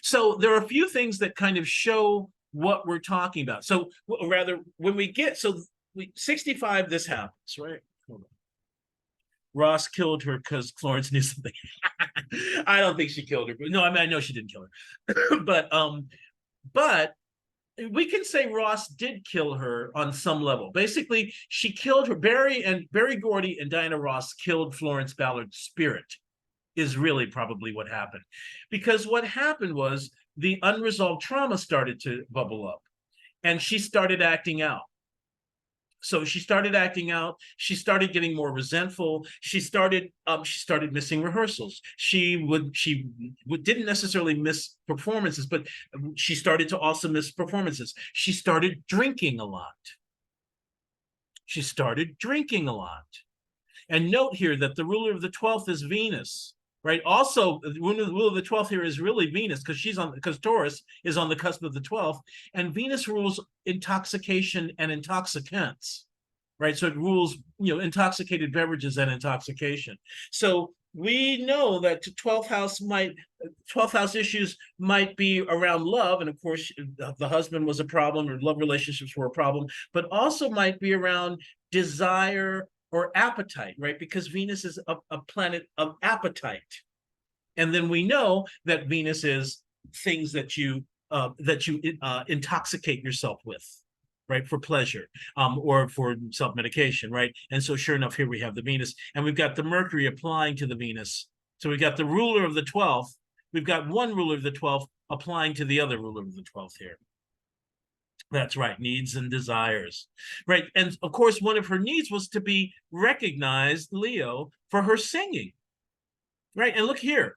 So there are a few things that kind of show what we're talking about. So rather, when we get 65, this happens, right? Hold on. Ross killed her because Florence knew something. I don't think she killed her, but no, I mean, I know she didn't kill her. but we can say Ross did kill her on some level. Basically, she killed her. Berry Gordy and Diana Ross killed Florence Ballard's spirit, is really probably what happened. Because what happened was the unresolved trauma started to bubble up, and she started acting out. So she started acting out. She started getting more resentful. She started missing rehearsals. She didn't necessarily miss performances, but she started to also miss performances. She started drinking a lot. And note here that the ruler of the 12th is Venus, right? Also, the ruler of the 12th here is really Venus, because Taurus is on the cusp of the 12th, and Venus rules intoxication and intoxicants, right? So it rules, you know, intoxicated beverages and intoxication. So we know that 12th house issues might be around love, and of course, the husband was a problem, or love relationships were a problem, but also might be around desire or appetite, right? Because Venus is a planet of appetite. And then we know that Venus is things that you intoxicate yourself with, right? For pleasure, or for self-medication, right? And so sure enough, here we have the Venus, and we've got the Mercury applying to the Venus. So we've got the ruler of the 12th. We've got one ruler of the 12th applying to the other ruler of the 12th here. That's right, needs and desires, right? And of course, one of her needs was to be recognized, Leo, for her singing, right? And look here,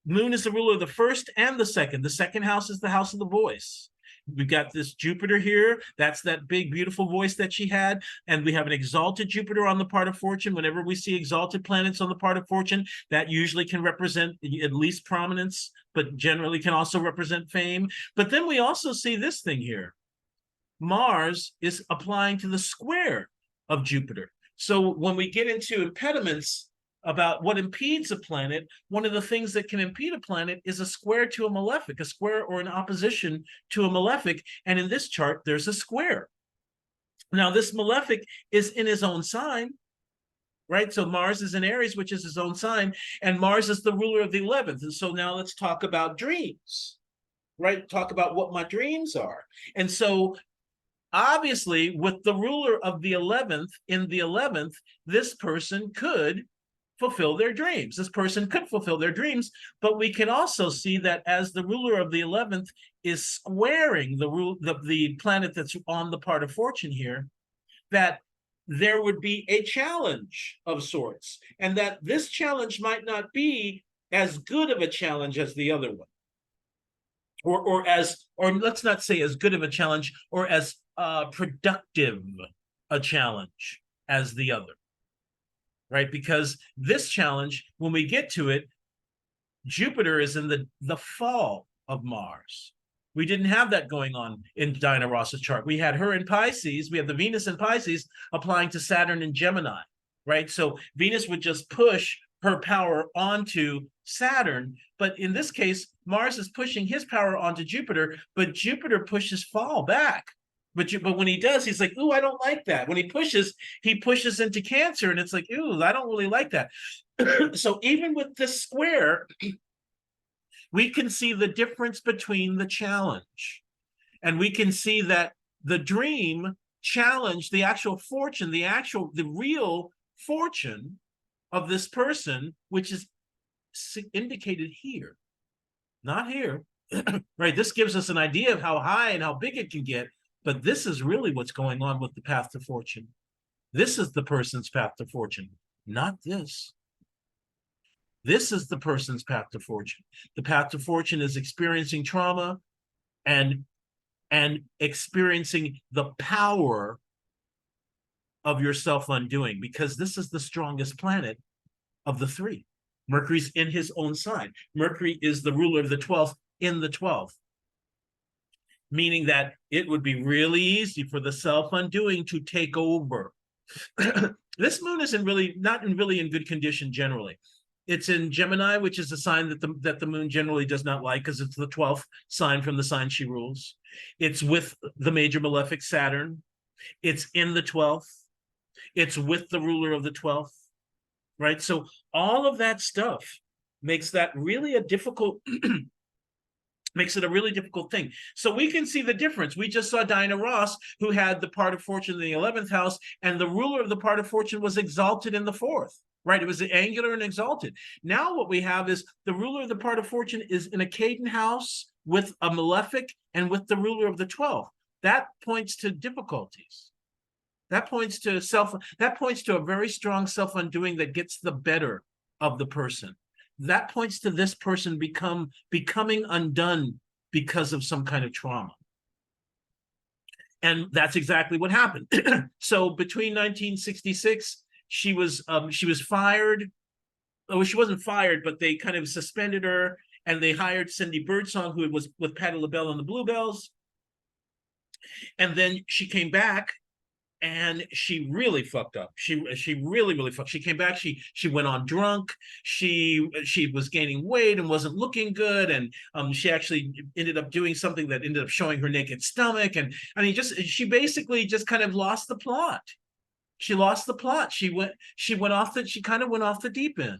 Moon is the ruler of the first and the second. The second house is the house of the voice. We've got this Jupiter here. That's that big, beautiful voice that she had. And we have an exalted Jupiter on the part of fortune. Whenever we see exalted planets on the part of fortune, that usually can represent at least prominence, but generally can also represent fame. But then we also see this thing here. Mars is applying to the square of Jupiter. So when we get into impediments about what impedes a planet, one of the things that can impede a planet is a square to a malefic, a square or an opposition to a malefic. And in this chart, there's a square. Now, this malefic is in his own sign, right? So Mars is in Aries, which is his own sign, and Mars is the ruler of the 11th. And so now let's talk about dreams, right? Talk about what my dreams are. And so obviously, with the ruler of the 11th in the 11th, this person could fulfill their dreams. This person could fulfill their dreams, but we can also see that as the ruler of the 11th is squaring the planet that's on the part of fortune here, that there would be a challenge of sorts, and that this challenge might not be as good of a challenge as the other one. or let's not say as good of a challenge, or as productive a challenge as the other, right? Because this challenge, when we get to it, Jupiter is in the fall of Mars. We didn't have that going on in Diana Ross's chart. We had her in Pisces. We have the Venus in Pisces applying to Saturn in Gemini, right? So Venus would just push her power onto Saturn. But in this case, Mars is pushing his power onto Jupiter, but Jupiter pushes fall back. But when he does, he's like, ooh, I don't like that. When he pushes into Cancer, and it's like, ooh, I don't really like that. So even with this square, we can see the difference between the challenge. And we can see that the dream challenged the actual fortune, the real fortune of this person, which is indicated here, not here. Right? This gives us an idea of how high and how big it can get, but this is really what's going on with the path to fortune. This is the person's path to fortune, not this. This is the person's path to fortune. The path to fortune is experiencing trauma and experiencing the power of your self-undoing, because this is the strongest planet of the three. Mercury's in his own sign. Mercury is the ruler of the 12th in the 12th, meaning that it would be really easy for the self-undoing to take over. This moon isn't really not in good condition generally. It's in Gemini, which is a sign that the moon generally does not like, because it's the 12th sign from the sign she rules. It's with the major malefic Saturn. It's in the 12th. It's with the ruler of the 12th, right? So all of that stuff makes that really a difficult makes it a really difficult thing. So we can see the difference. We just saw Diana Ross, who had the part of fortune in the 11th house, and the ruler of the part of fortune was exalted in the 4th. Right, it was angular and exalted. Now what we have is the ruler of the part of fortune is in a Caden house with a malefic and with the ruler of the 12th. That points to difficulties. That points to a very strong self-undoing that gets the better of the person. That points to this person becoming undone because of some kind of trauma. And that's exactly what happened. So between 1966, she was fired. Oh, she wasn't fired, but they kind of suspended her, and they hired Cindy Birdsong, who was with Patti LaBelle and the Bluebells. And then she came back, and she really fucked up. She really fucked. She came back. She went on drunk. She was gaining weight and wasn't looking good. And she actually ended up doing something that ended up showing her naked stomach. And I mean, she basically just kind of lost the plot. She lost the plot. She kind of went off the deep end.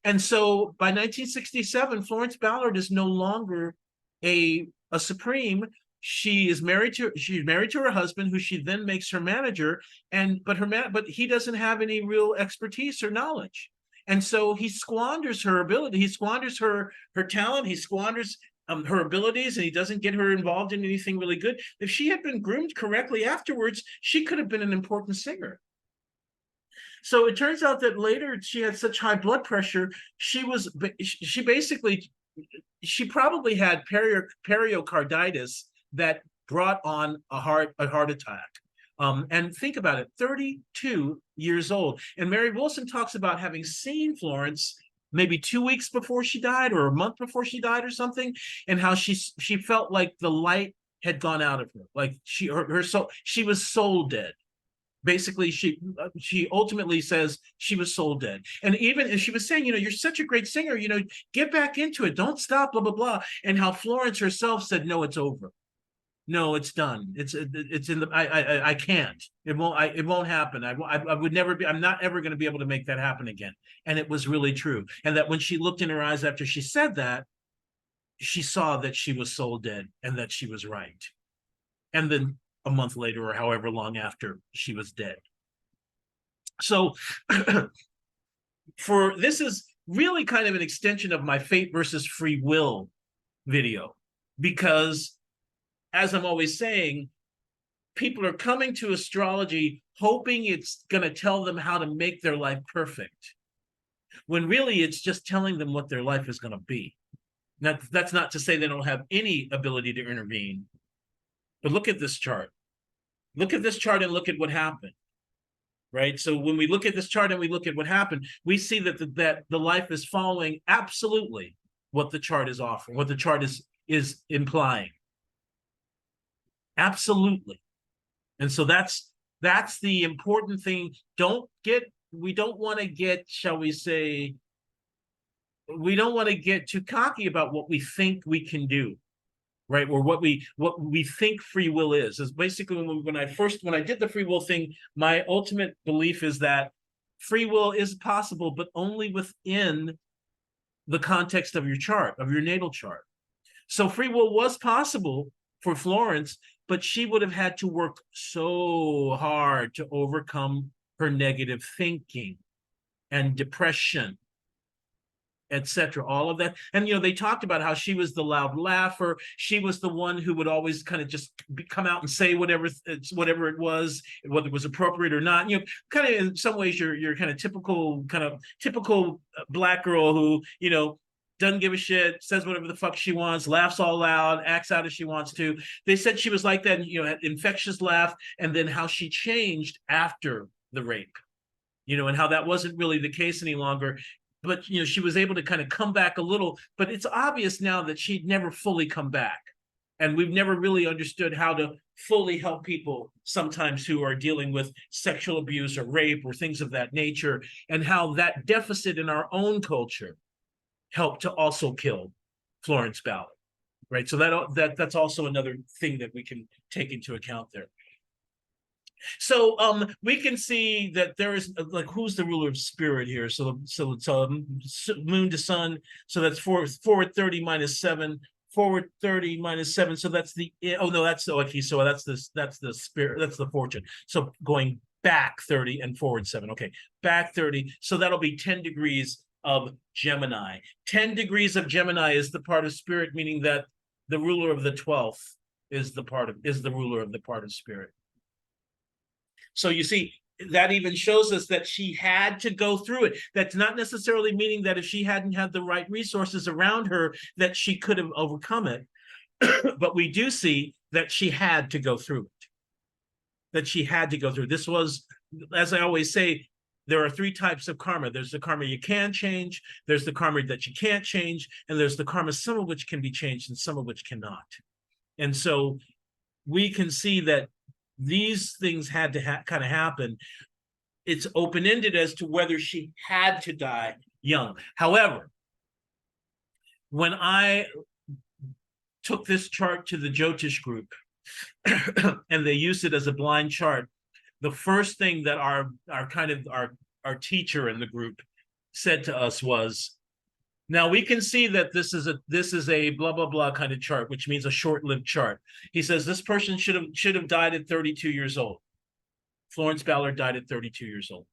And so by 1967, Florence Ballard is no longer a supreme. She's married to her husband, who she then makes her manager. But he doesn't have any real expertise or knowledge. And so he squanders her ability. He squanders her talent. He squanders her abilities, and he doesn't get her involved in anything really good. If she had been groomed correctly afterwards, she could have been an important singer. So it turns out that later she had such high blood pressure, she probably had pericarditis that brought on a heart attack. And think about it, 32 years old. And Mary Wilson talks about having seen Florence maybe 2 weeks before she died, or a month before she died, or something, and how she felt like the light had gone out of her, like she was soul dead. Basically, she ultimately says she was soul dead. And even as she was saying, you're such a great singer, get back into it, don't stop, blah blah blah. And how Florence herself said, no, it's over, no, it's done, it's in the I can't, it won't happen, I would never be, I'm not ever going to be able to make that happen again. And it was really true. And that when she looked in her eyes after she said that, she saw that she was soul dead and that she was right. And then a month later, or however long after, she was dead. So this is really kind of an extension of my fate versus free will video, because as I'm always saying, people are coming to astrology hoping it's going to tell them how to make their life perfect, when really it's just telling them what their life is going to be. That's not to say they don't have any ability to intervene, but look at this chart. Look at this chart and look at what happened. Right. So when we look at this chart and we look at what happened, we see that the life is following absolutely what the chart is offering, what the chart is implying. Absolutely. And so that's the important thing. We don't want to get, shall we say, we don't want to get too cocky about what we think we can do. Right, or what we think free will is basically when I did the free will thing, my ultimate belief is that free will is possible, but only within the context of your chart, of your natal chart. So free will was possible for Florence, but she would have had to work so hard to overcome her negative thinking and depression, etc., all of that. And they talked about how she was the loud laugher. She was the one who would always kind of just come out and say whatever it was, whether it was appropriate or not. Kind of in some ways you're kind of typical black girl who doesn't give a shit, says whatever the fuck she wants, laughs all loud, acts out as she wants to. They said she was like that, had infectious laugh, and then how she changed after the rape, and how that wasn't really the case any longer. But she was able to kind of come back a little, but it's obvious now that she'd never fully come back. And we've never really understood how to fully help people sometimes who are dealing with sexual abuse or rape or things of that nature, and how that deficit in our own culture helped to also kill Florence Ballard. Right. So that's also another thing that we can take into account there. So we can see that there is who's the ruler of spirit here. So it's moon to sun. So that's forward 30 minus 7, forward 30 minus 7. So that's the okay. So that's the spirit. That's the fortune. So going back 30 and forward 7. Okay, back 30. So that'll be 10 degrees of Gemini. 10 degrees of Gemini is the part of spirit, meaning that the ruler of the 12th is the ruler of the part of spirit. So you see, that even shows us that she had to go through it. That's not necessarily meaning that if she hadn't had the right resources around her, that she could have overcome it. But we do see that she had to go through it. That she had to go through. This was, as I always say, there are 3 types of karma. There's the karma you can change, there's the karma that you can't change, and there's the karma, some of which can be changed and some of which cannot. And so we can see that these things had to kind of happen. It's open-ended as to whether she had to die young. However, when I took this chart to the Jyotish group and they used it as a blind chart, the first thing that our teacher in the group said to us was, now we can see that this is a blah blah blah kind of chart, which means a short-lived chart. He says this person should have died at 32 years old. Florence Ballard died at 32 years old.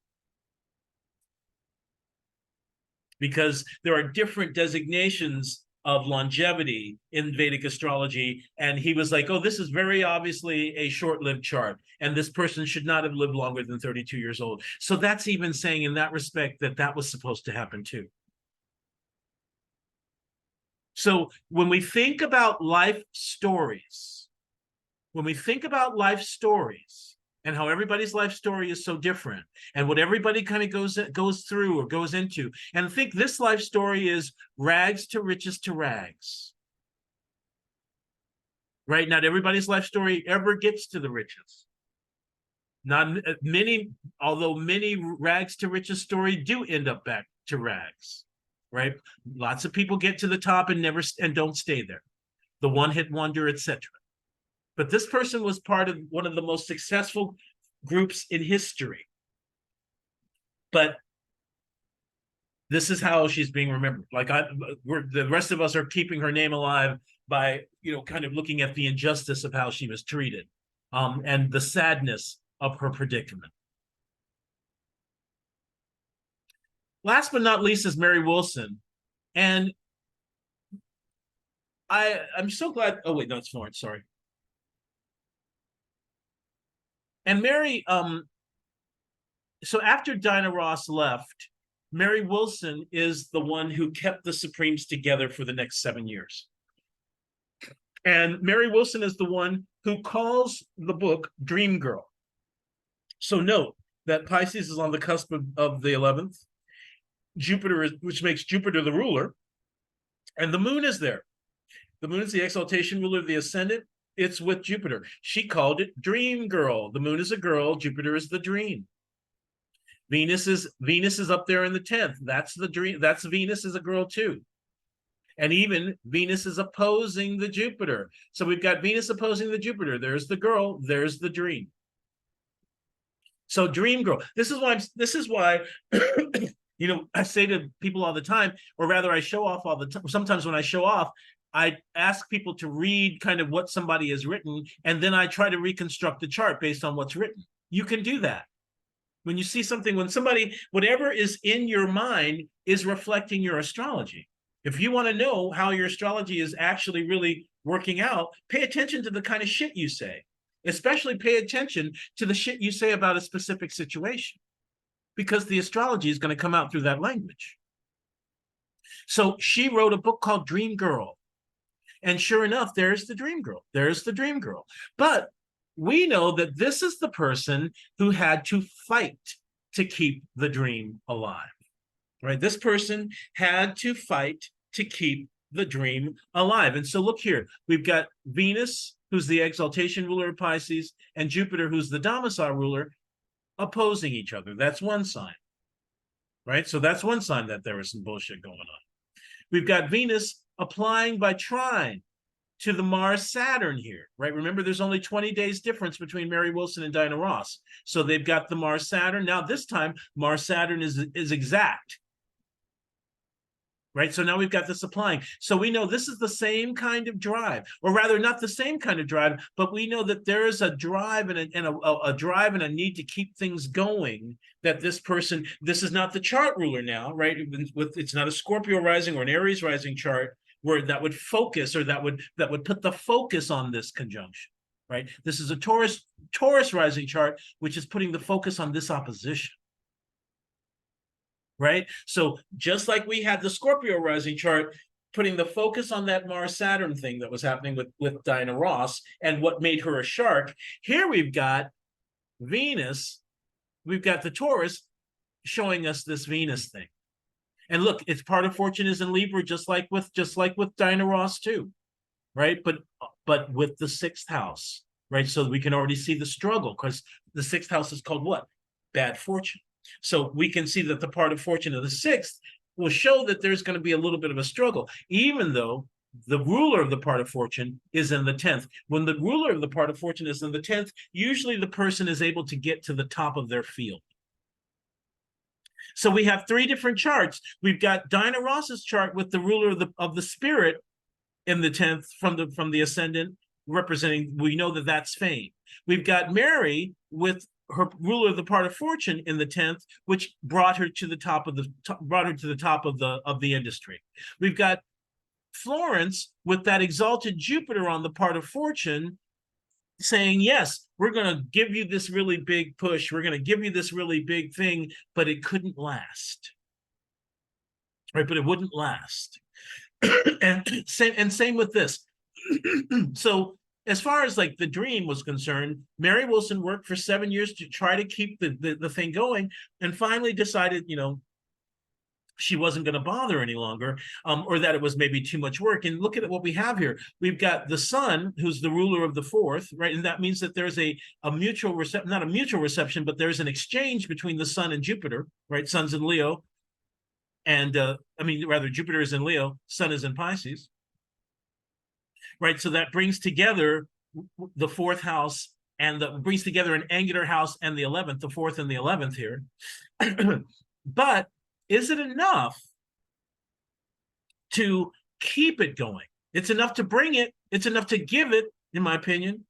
Because there are different designations of longevity in Vedic astrology, and he was like, oh, this is very obviously a short-lived chart, and this person should not have lived longer than 32 years old. So that's even saying in that respect that was supposed to happen too. So when we think about life stories, and how everybody's life story is so different, and what everybody kind of goes through or goes into, and think this life story is rags to riches to rags. Right? Not everybody's life story ever gets to the riches. Not many, although many rags to riches story do end up back to rags. Right? Lots of people get to the top and don't stay there. The one-hit wonder, etc. But this person was part of one of the most successful groups in history. But this is how she's being remembered. The rest of us are keeping her name alive by, kind of looking at the injustice of how she was treated, and the sadness of her predicament. Last but not least is Mary Wilson. And I'm so glad. Oh, wait, no, it's Florence. Sorry. And Mary, so after Dinah Ross left, Mary Wilson is the one who kept the Supremes together for the next 7 years. And Mary Wilson is the one who calls the book Dream Girl. So note that Pisces is on the cusp of the 11th. Jupiter is, which makes Jupiter the ruler, and the moon is there. The moon is the exaltation ruler of the ascendant. It's with Jupiter. She called it Dream Girl. The moon is a girl. Jupiter is the dream. Venus is up there in the 10th. That's the dream. That's Venus is a girl too. And even Venus is opposing the Jupiter. So we've got Venus opposing the Jupiter. There's the girl. There's the dream. So Dream Girl. This is why you know, I say to people all the time, or rather I show off all the time. Sometimes when I show off, I ask people to read kind of what somebody has written, and then I try to reconstruct the chart based on what's written. You can do that. When you see something, when somebody, whatever is in your mind is reflecting your astrology. If you want to know how your astrology is actually really working out, pay attention to the kind of shit you say. Especially pay attention to the shit you say about a specific situation, because the astrology is going to come out through that language. So she wrote a book called Dream Girl. And sure enough, there's the Dream Girl. There's the Dream Girl. But we know that this is the person who had to fight to keep the dream alive, right? This person had to fight to keep the dream alive. And so look here, we've got Venus, who's the exaltation ruler of Pisces, and Jupiter, who's the domicile ruler, opposing each other. That's one sign, right? So that's one sign that there is some bullshit going on. We've got Venus applying by trine to the Mars-Saturn here, right? Remember, there's only 20 days difference between Mary Wilson and Diana Ross. So they've got the Mars-Saturn. Now this time, Mars-Saturn is exact, right? So now we've got this applying. So we know this is the same kind of drive, or rather not the same kind of drive, but we know that there is a drive and a drive and a need to keep things going, that this person, this is not the chart ruler now, right? It's not a Scorpio rising or an Aries rising chart where that would focus, or that would put the focus on this conjunction, right? This is a Taurus rising chart, which is putting the focus on this opposition. Right? So just like we had the Scorpio rising chart putting the focus on that Mars-Saturn thing that was happening with Diana Ross and what made her a shark, here we've got Venus, we've got the Taurus showing us this Venus thing. And look, its part of fortune is in Libra, just like with Diana Ross too, right? But with the 6th house, right? So we can already see the struggle, because the 6th house is called what? Bad fortune. So we can see that the part of fortune of the 6th will show that there's going to be a little bit of a struggle, even though the ruler of the part of fortune is in the 10th. When the ruler of the part of fortune is in the 10th, usually the person is able to get to the top of their field. So we have 3 different charts. We've got Diana Ross's chart with the ruler of the spirit in the 10th from the ascendant, representing, we know that that's fame. We've got Mary with her ruler of the part of fortune in the 10th, which brought her to the top of the industry. We've got Florence with that exalted Jupiter on the part of fortune, saying, yes, we're going to give you this really big push, we're going to give you this really big thing, but it couldn't last, right? But it wouldn't last. and same with this. So as far as like the dream was concerned, Mary Wilson worked for 7 years to try to keep the thing going, and finally decided, you know, she wasn't going to bother any longer, or that it was maybe too much work. And look at what we have here. We've got the sun, who's the ruler of the 4th, right? And that means that there's a mutual reception, not a mutual reception, but there's an exchange between the sun and Jupiter, right? Sun's in Leo. And rather, Jupiter is in Leo, sun is in Pisces. Right, so that brings together the 4th house, and brings together an angular house and the 11th, the 4th and the 11th here. But is it enough to keep it going? It's enough to bring it. It's enough to give it, in my opinion.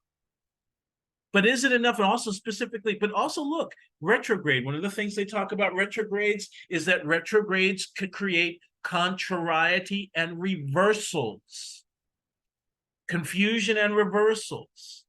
But is it enough? And also specifically, but also look, retrograde. One of the things they talk about retrogrades is that retrogrades could create contrariety and reversals. Confusion and reversals,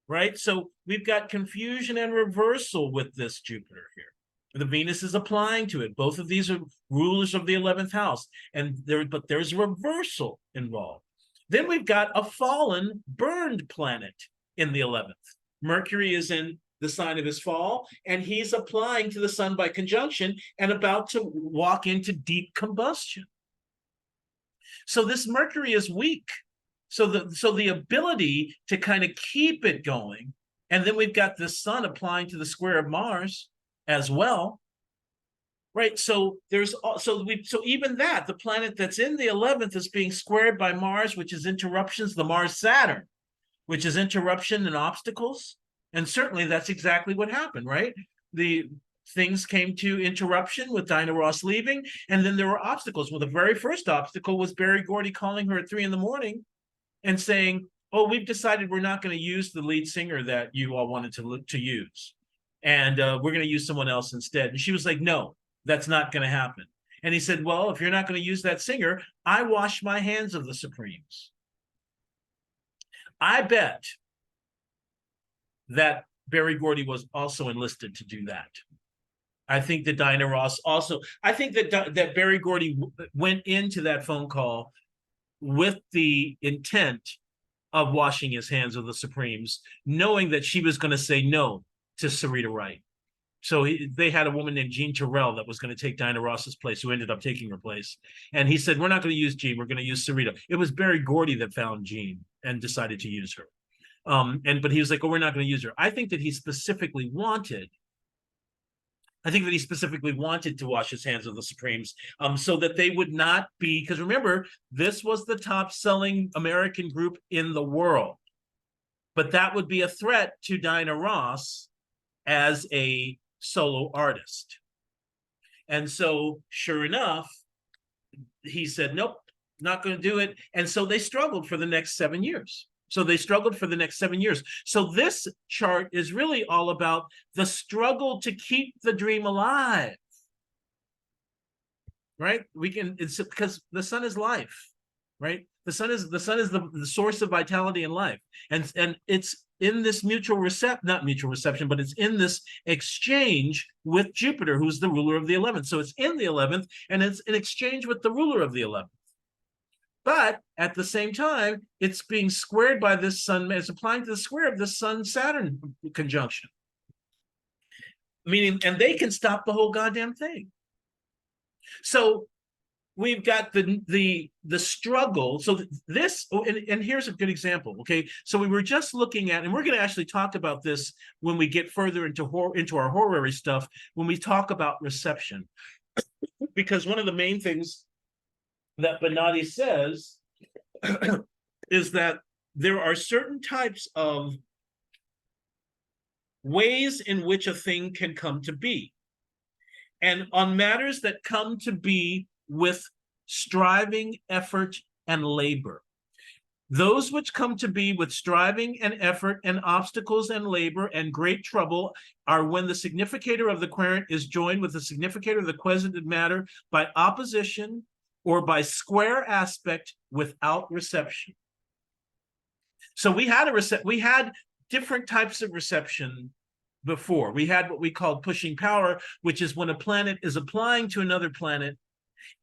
right? So we've got confusion and reversal with this Jupiter here. The Venus is applying to it. Both of these are rulers of the 11th house, but there's a reversal involved. Then we've got a fallen, burned planet in the 11th. Mercury is in the sign of his fall, and he's applying to the sun by conjunction and about to walk into deep combustion. So this Mercury is weak. So the ability to kind of keep it going, and then we've got the sun applying to the square of Mars as well, right? So even that, the planet that's in the 11th is being squared by Mars, which is interruptions, the Mars Saturn, which is interruption and obstacles. And certainly that's exactly what happened, right? The things came to interruption with Diana Ross leaving, and then there were obstacles. Well, the very first obstacle was Berry Gordy calling her at 3 a.m. and saying, "Oh, we've decided we're not going to use the lead singer that you all wanted to use, and we're going to use someone else instead." And she was like, "No, that's not going to happen." And he said, "Well, if you're not going to use that singer, I wash my hands of the Supremes." I bet that Berry Gordy was also enlisted to do that. I think that Diana Ross also, I think that Berry Gordy went into that phone call with the intent of washing his hands of the Supremes, knowing that she was going to say no to Sarita Wright. So they had a woman named Jean Terrell that was going to take Diana Ross's place, who ended up taking her place. And he said, "We're not going to use Jean, we're going to use Sarita." It was Berry Gordy that found Jean and decided to use her. But he was like, "Oh, we're not going to use her." I think that he specifically wanted to wash his hands of the Supremes, so that they would not be, because remember, this was the top selling American group in the world. But that would be a threat to Diana Ross as a solo artist. And so, sure enough, he said, "Nope, not going to do it." And so they struggled for the next 7 years. So this chart is really all about the struggle to keep the dream alive, right? It's because the sun is life, right? The sun is the source of vitality and life. And it's in this not mutual reception, but it's in this exchange with Jupiter, who's the ruler of the 11th. So it's in the 11th, and it's in exchange with the ruler of the 11th. But at the same time, it's being squared by this sun, it's applying to the square of the Sun-Saturn conjunction. Meaning, and they can stop the whole goddamn thing. So we've got the struggle. So this, and here's a good example, okay? So we were just looking at, and we're going to actually talk about this when we get further into our horary stuff, when we talk about reception. Because one of the main things that Bonatti says is that there are certain types of ways in which a thing can come to be. And on matters that come to be with striving, effort, and labor. Those which come to be with striving and effort and obstacles and labor and great trouble are when the significator of the querent is joined with the significator of the questioned matter by opposition or by square aspect without reception. So we had different types of reception before. We had what we called pushing power, which is when a planet is applying to another planet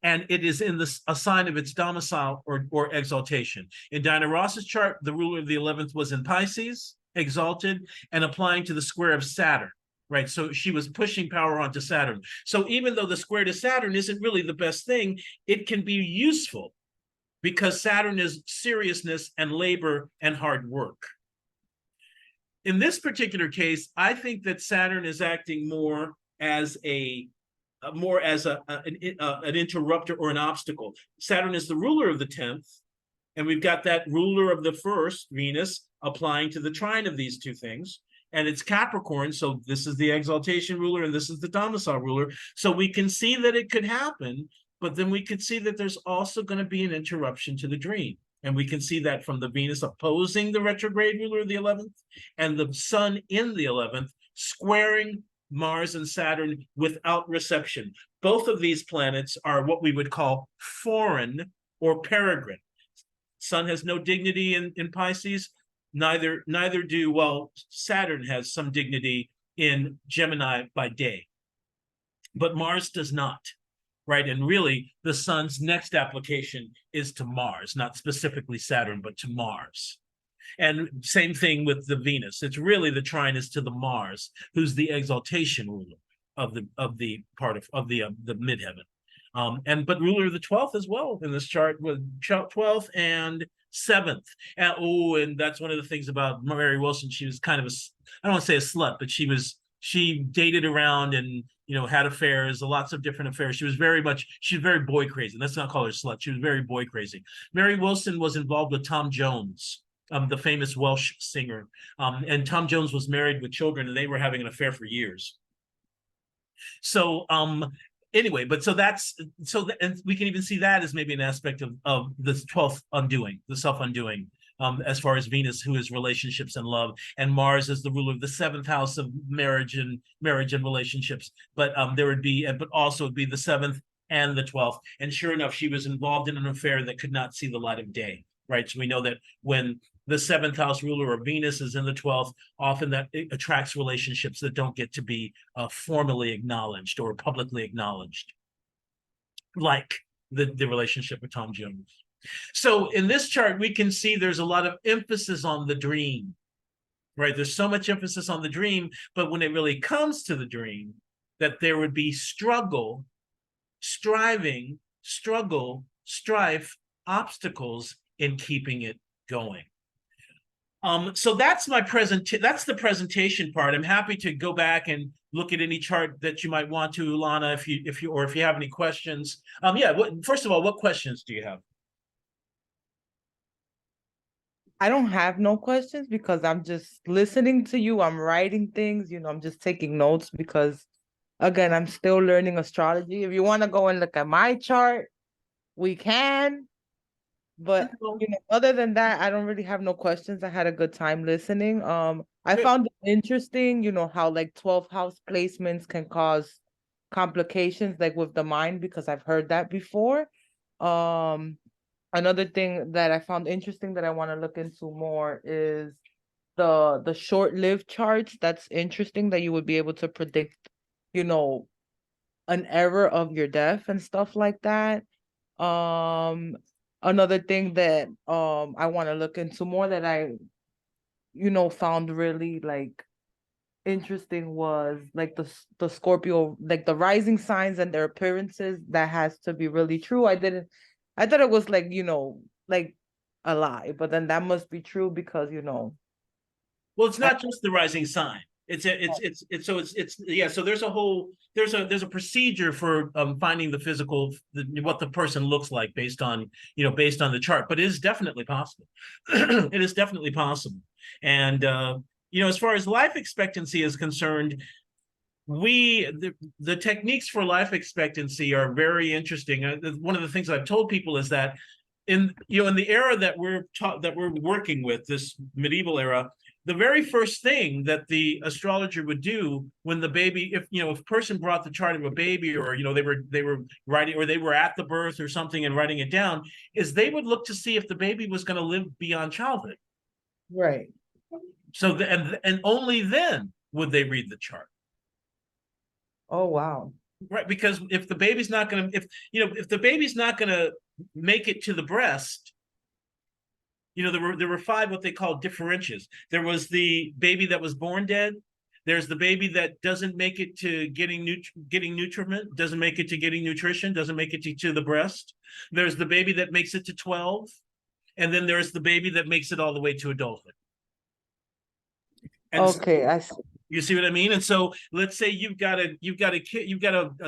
and it is in a sign of its domicile or exaltation. In Diana Ross's chart, the ruler of the 11th was in Pisces, exalted, and applying to the square of Saturn. Right, so she was pushing power onto Saturn. So even though the square to Saturn isn't really the best thing, it can be useful because Saturn is seriousness and labor and hard work. In this particular case, I think that Saturn is acting more as an interrupter or an obstacle. Saturn is the ruler of the 10th, and we've got that ruler of the 1st, Venus, applying to the trine of these two things. And it's Capricorn, so this is the exaltation ruler and this is the domicile ruler. So we can see that it could happen, but then we could see that there's also going to be an interruption to the dream. And we can see that from the Venus opposing the retrograde ruler of the 11th and the sun in the 11th squaring Mars and Saturn without reception. Both of these planets are what we would call foreign or peregrine. Sun has no dignity in Pisces. Neither do, well, Saturn has some dignity in Gemini by day. but Mars does not. Right. And really, the sun's next application is to Mars, not specifically Saturn, but to Mars. And same thing with the Venus. It's really the trine is to the Mars, who's the exaltation ruler of the part of the midheaven. But ruler of the 12th as well in this chart with 12th and 7th. And that's one of the things about Mary Wilson. She was kind of I don't want to say a slut, but she dated around and had affairs, lots of different affairs. She's very boy crazy. Let's not call her slut. She was very boy crazy. Mary Wilson was involved with Tom Jones, the famous Welsh singer. And Tom Jones was married with children, and they were having an affair for years. So anyway, and we can even see that as maybe an aspect of the 12th undoing, the self-undoing. As far as Venus, who is relationships and love, and Mars is the ruler of the 7th house of marriage and relationships. But but also it'd be the 7th and the 12th. And sure enough, she was involved in an affair that could not see the light of day. Right. So we know that when the 7th house ruler of Venus is in the 12th, often that it attracts relationships that don't get to be formally acknowledged or publicly acknowledged, like the relationship with Tom Jones. So in this chart, we can see there's a lot of emphasis on the dream, right? There's so much emphasis on the dream, but when it really comes to the dream, that there would be struggle, striving, struggle, strife, obstacles in keeping it going. So that's that's the presentation part. I'm happy to go back and look at any chart that you might want to, Lana, if you have any questions. First of all, what questions do you have? I don't have no questions because I'm just listening to you. I'm writing things, I'm just taking notes because, again, I'm still learning astrology. If you want to go and look at my chart, we can. But, other than that, I don't really have no questions. I had a good time listening. I found it interesting, how like 12th house placements can cause complications like with the mind, because I've heard that before. Another thing that I found interesting that I want to look into more is the short-lived charts. That's interesting that you would be able to predict, an error of your death and stuff like that. Another thing that I want to look into more that I, found really like interesting was like the Scorpio, like the rising signs and their appearances. That has to be really true. I thought it was like, like a lie, but then that must be true because, Well, it's not just the rising sign. So there's a procedure for finding the physical, what the person looks like based on the chart, but it is definitely possible. It is definitely possible. And, as far as life expectancy is concerned, the techniques for life expectancy are very interesting. One of the things I've told people is that in the era that we're working with, this medieval era, the very first thing that the astrologer would do when the baby, if a person brought the chart of a baby, or they were writing, or they were at the birth or something and writing it down, is they would look to see if the baby was going to live beyond childhood. Right. So and only then would they read the chart. Oh, wow. Right, because if the baby's not going to, if the baby's not going to make it to the breast, there were 5 what they call differentias. There was the baby that was born dead. There's the baby that doesn't make it to getting nutriment, doesn't make it to getting nutrition, doesn't make it to the breast. There's the baby that makes it to 12, and then there's the baby that makes it all the way to adulthood. And okay, I see. You see what I mean? And so let's say you've got a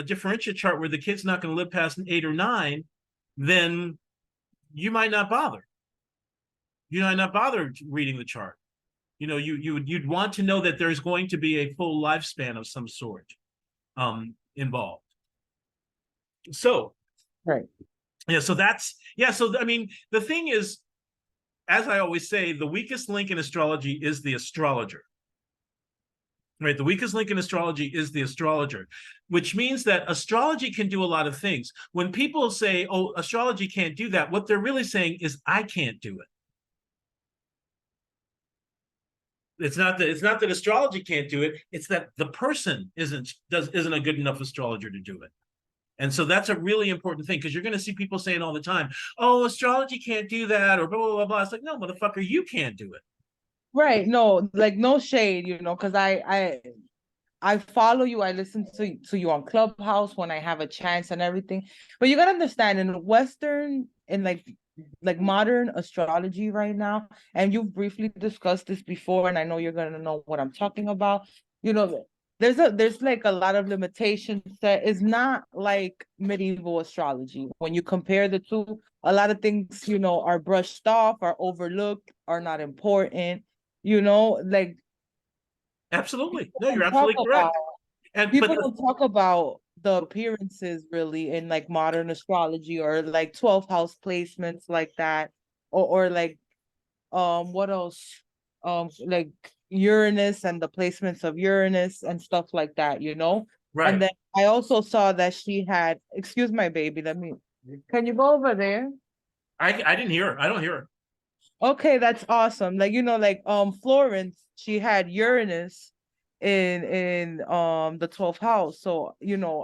differential chart where the kid's not going to live past 8 or 9, then you might not bother. You might not bother reading the chart. You'd want to know that there's going to be a full lifespan of some sort involved. So, right. Yeah. So I mean, the thing is, as I always say, the weakest link in astrology is the astrologer. Right, the weakest link in astrology is the astrologer, which means that astrology can do a lot of things. When people say, "Oh, astrology can't do that," what they're really saying is, "I can't do it." It's not that astrology can't do it. It's that the person isn't a good enough astrologer to do it. And so that's a really important thing, because you're going to see people saying all the time, "Oh, astrology can't do that," or blah blah blah blah. It's like, no, motherfucker, you can't do it. Right. No, like no shade, because I follow you. I listen to you on Clubhouse when I have a chance and everything. But you gotta understand, in like modern astrology right now, and you've briefly discussed this before, and I know you're gonna know what I'm talking about. You know, there's like a lot of limitations that is not like medieval astrology. When you compare the two, a lot of things, are brushed off, are overlooked, are not important. Like Absolutely, people no, you're don't talk absolutely about correct. And people don't talk about the appearances really in like modern astrology, or like 12th house placements like that, or like what else, like Uranus and the placements of Uranus and stuff like that. And right, then I also saw that she had, excuse my baby, can you go over there? I didn't hear her. I don't hear her. Okay, that's awesome. Like, like Florence, she had Uranus in the 12th house. So,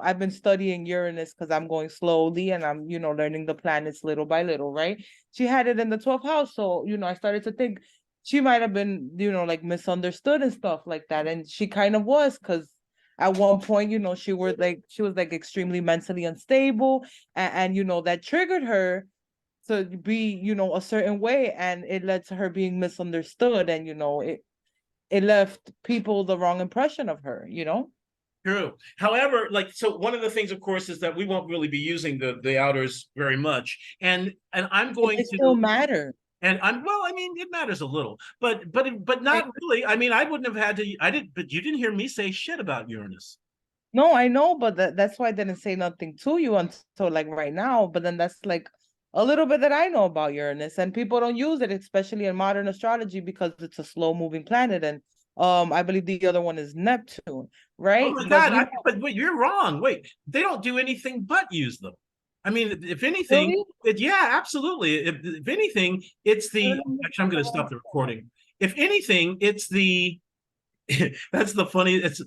I've been studying Uranus because I'm going slowly, and I'm, learning the planets little by little, right? She had it in the 12th house. So, I started to think she might have been, like misunderstood and stuff like that. And she kind of was, because at one point, she was like extremely mentally unstable, and that triggered her to be, a certain way, and it led to her being misunderstood, and it left people the wrong impression of her. True. However, like, so one of the things, of course, is that we won't really be using the outers very much, and I'm But going they to. still matter. And I'm well, I mean, it matters a little, but Right. not really. I mean, I wouldn't have had to. I did, but you didn't hear me say shit about Uranus. No, I know, but that's why I didn't say nothing to you until like right now. But then that's like a little bit that I know about Uranus, and people don't use it, especially in modern astrology, because it's a slow moving planet. And I believe the other one is Neptune, Oh right? my But God! But wait, you're wrong. Wait, they don't do anything but use them. I mean, if anything, really? yeah, absolutely. If anything, it's the. Actually, I'm going to stop the recording. If anything, it's the. That's the funny. It's